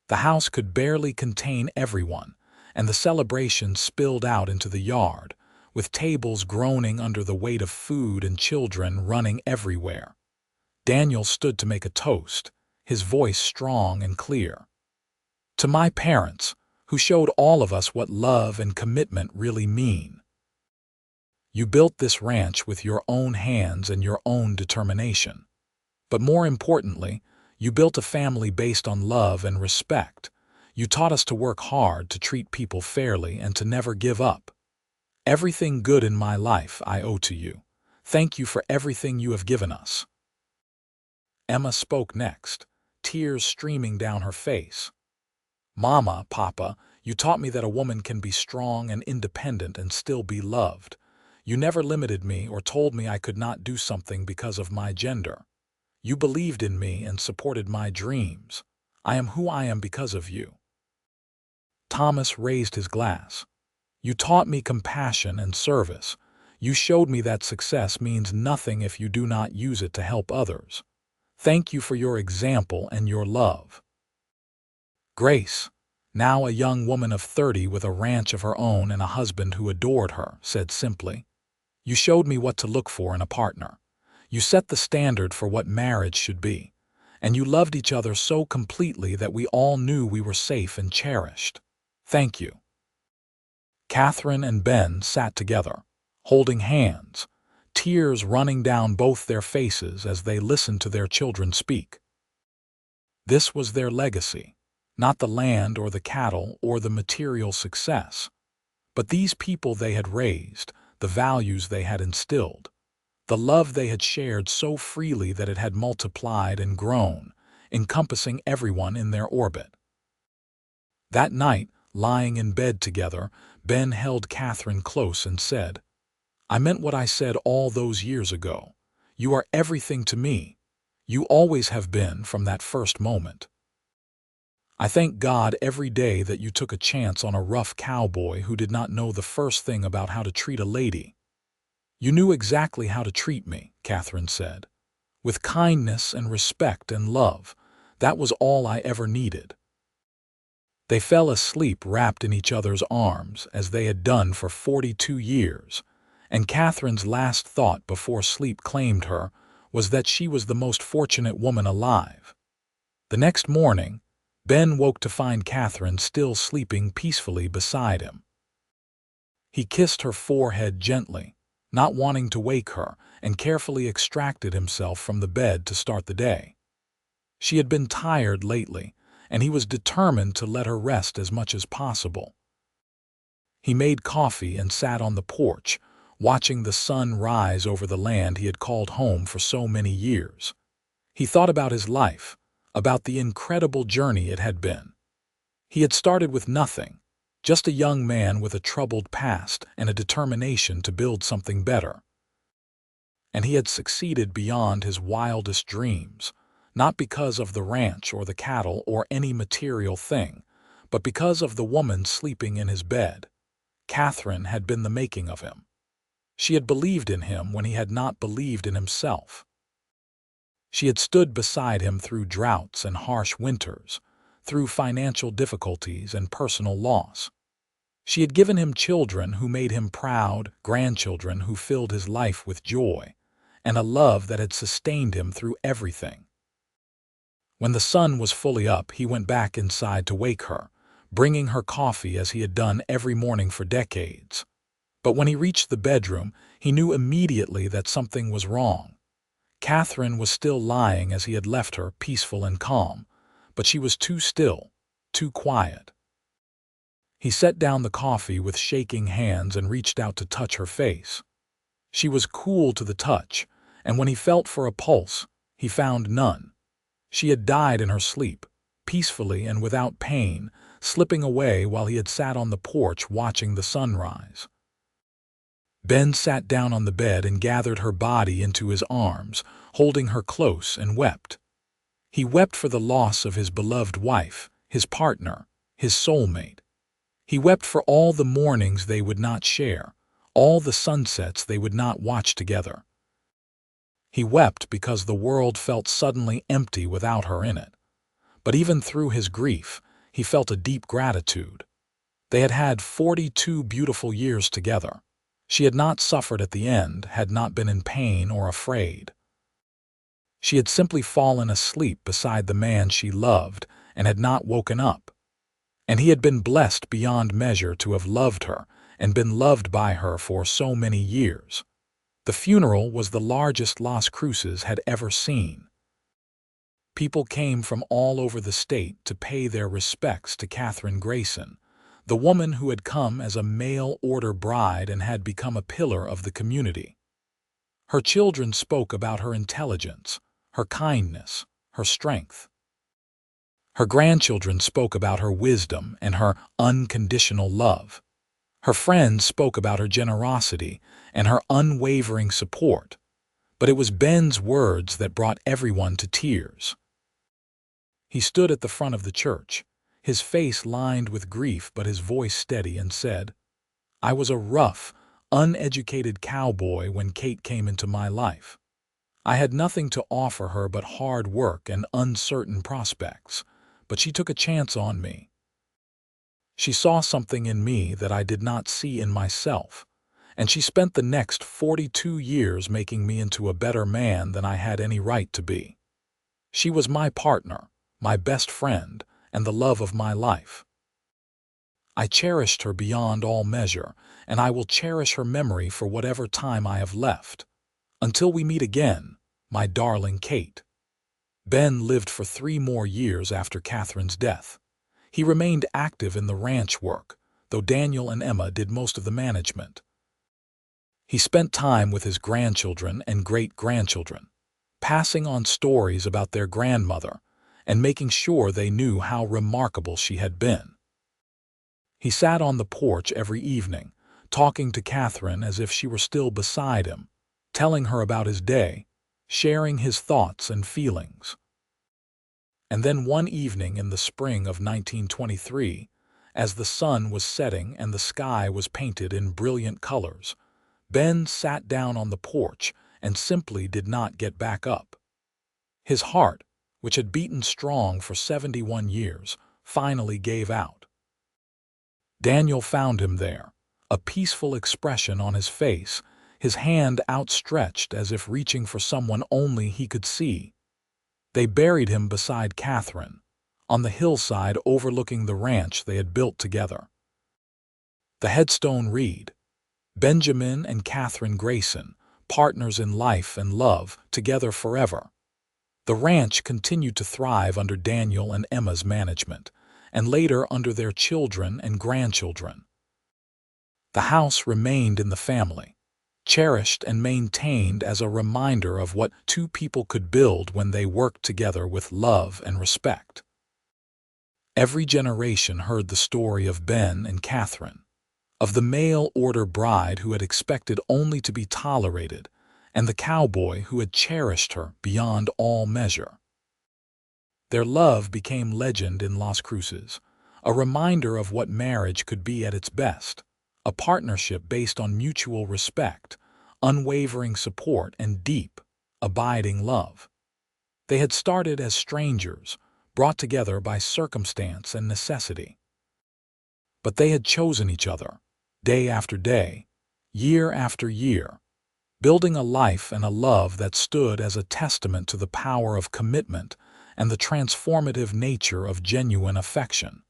The house could barely contain everyone, and the celebration spilled out into the yard, with tables groaning under the weight of food and children running everywhere. Daniel stood to make a toast, his voice strong and clear. "To my parents, who showed all of us what love and commitment really mean. You built this ranch with your own hands and your own determination. But more importantly, you built a family based on love and respect. You taught us to work hard, to treat people fairly, and to never give up. Everything good in my life I owe to you. Thank you for everything you have given us." Emma spoke next, tears streaming down her face. "Mama, Papa, you taught me that a woman can be strong and independent and still be loved. You never limited me or told me I could not do something because of my gender. You believed in me and supported my dreams. I am who I am because of you." Thomas raised his glass. "You taught me compassion and service. You showed me that success means nothing if you do not use it to help others. Thank you for your example and your love." Grace, now a young woman of 30 with a ranch of her own and a husband who adored her, said simply, "You showed me what to look for in a partner. You set the standard for what marriage should be, and you loved each other so completely that we all knew we were safe and cherished. Thank you." Katherine and Ben sat together, holding hands, tears running down both their faces as they listened to their children speak. This was their legacy, not the land or the cattle or the material success, but these people they had raised, the values they had instilled, the love they had shared so freely that it had multiplied and grown, encompassing everyone in their orbit. That night, lying in bed together, Ben held Katherine close and said, "I meant what I said all those years ago. You are everything to me. You always have been from that first moment. I thank God every day that you took a chance on a rough cowboy who did not know the first thing about how to treat a lady." "You knew exactly how to treat me," Katherine said. "With kindness and respect and love. That was all I ever needed." They fell asleep wrapped in each other's arms, as they had done for 42 years, and Katherine's last thought before sleep claimed her was that she was the most fortunate woman alive. The next morning, Ben woke to find Katherine still sleeping peacefully beside him. He kissed her forehead gently, not wanting to wake her, and carefully extracted himself from the bed to start the day. She had been tired lately, and he was determined to let her rest as much as possible. He made coffee and sat on the porch, watching the sun rise over the land he had called home for so many years. He thought about his life, about the incredible journey it had been. He had started with nothing, just a young man with a troubled past and a determination to build something better. And he had succeeded beyond his wildest dreams, not because of the ranch or the cattle or any material thing, but because of the woman sleeping in his bed. Katherine had been the making of him. She had believed in him when he had not believed in himself. She had stood beside him through droughts and harsh winters, through financial difficulties and personal loss. She had given him children who made him proud, grandchildren who filled his life with joy, and a love that had sustained him through everything. When the sun was fully up, he went back inside to wake her, bringing her coffee as he had done every morning for decades. But when he reached the bedroom, he knew immediately that something was wrong. Katherine was still lying as he had left her, peaceful and calm, but she was too still, too quiet. He set down the coffee with shaking hands and reached out to touch her face. She was cool to the touch, and when he felt for a pulse, he found none. She had died in her sleep, peacefully and without pain, slipping away while he had sat on the porch watching the sunrise. Ben sat down on the bed and gathered her body into his arms, holding her close, and wept. He wept for the loss of his beloved wife, his partner, his soulmate. He wept for all the mornings they would not share, all the sunsets they would not watch together. He wept because the world felt suddenly empty without her in it. But even through his grief, he felt a deep gratitude. They had had 42 beautiful years together. She had not suffered at the end, had not been in pain or afraid. She had simply fallen asleep beside the man she loved and had not woken up. And he had been blessed beyond measure to have loved her and been loved by her for so many years. The funeral was the largest Las Cruces had ever seen. People came from all over the state to pay their respects to Katherine Carson, the woman who had come as a mail-order bride and had become a pillar of the community. Her children spoke about her intelligence, her kindness, her strength. Her grandchildren spoke about her wisdom and her unconditional love. Her friends spoke about her generosity and her unwavering support. But it was Ben's words that brought everyone to tears. He stood at the front of the church, his face lined with grief but his voice steady, and said, "I was a rough, uneducated cowboy when Kate came into my life. I had nothing to offer her but hard work and uncertain prospects, but she took a chance on me. She saw something in me that I did not see in myself, and she spent the next 42 years making me into a better man than I had any right to be. She was my partner, my best friend, and the love of my life. I cherished her beyond all measure, and I will cherish her memory for whatever time I have left. Until we meet again, my darling Kate." Ben lived for 3 more years after Katherine's death. He remained active in the ranch work, though Daniel and Emma did most of the management. He spent time with his grandchildren and great-grandchildren, passing on stories about their grandmother and making sure they knew how remarkable she had been. He sat on the porch every evening, talking to Katherine as if she were still beside him, telling her about his day, sharing his thoughts and feelings. And then one evening in the spring of 1923, as the sun was setting and the sky was painted in brilliant colors, Ben sat down on the porch and simply did not get back up. His heart, which had beaten strong for 71 years, finally gave out. Daniel found him there, a peaceful expression on his face, his hand outstretched as if reaching for someone only he could see. They buried him beside Katherine, on the hillside overlooking the ranch they had built together. The headstone read, "Benjamin and Katherine Grayson, partners in life and love, together forever." The ranch continued to thrive under Daniel and Emma's management, and later under their children and grandchildren. The house remained in the family, cherished and maintained as a reminder of what two people could build when they worked together with love and respect. Every generation heard the story of Ben and Katherine, of the mail-order bride who had expected only to be tolerated, and the cowboy who had cherished her beyond all measure. Their love became legend in Las Cruces, a reminder of what marriage could be at its best, a partnership based on mutual respect, unwavering support, and deep, abiding love. They had started as strangers, brought together by circumstance and necessity. But they had chosen each other, day after day, year after year, building a life and a love that stood as a testament to the power of commitment and the transformative nature of genuine affection.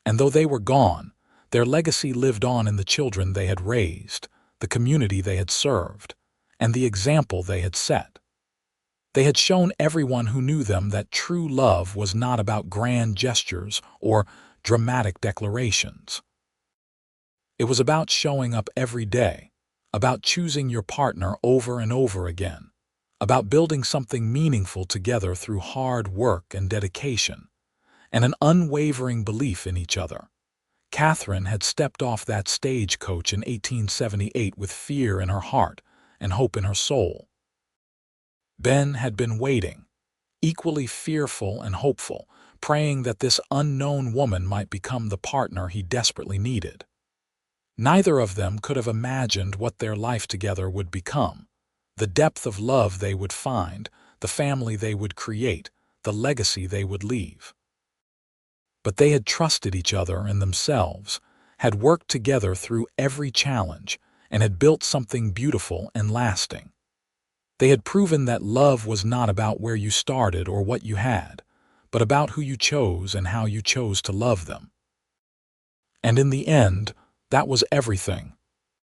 And though they were gone, their legacy lived on in the children they had raised, the community they had served, and the example they had set. They had shown everyone who knew them that true love was not about grand gestures or dramatic declarations. It was about showing up every day, about choosing your partner over and over again, about building something meaningful together through hard work and dedication, and an unwavering belief in each other. Katherine had stepped off that stagecoach in 1878 with fear in her heart and hope in her soul. Ben had been waiting, equally fearful and hopeful, praying that this unknown woman might become the partner he desperately needed. Neither of them could have imagined what their life together would become, the depth of love they would find, the family they would create, the legacy they would leave. But they had trusted each other and themselves, had worked together through every challenge, and had built something beautiful and lasting. They had proven that love was not about where you started or what you had, but about who you chose and how you chose to love them. And in the end, that was everything.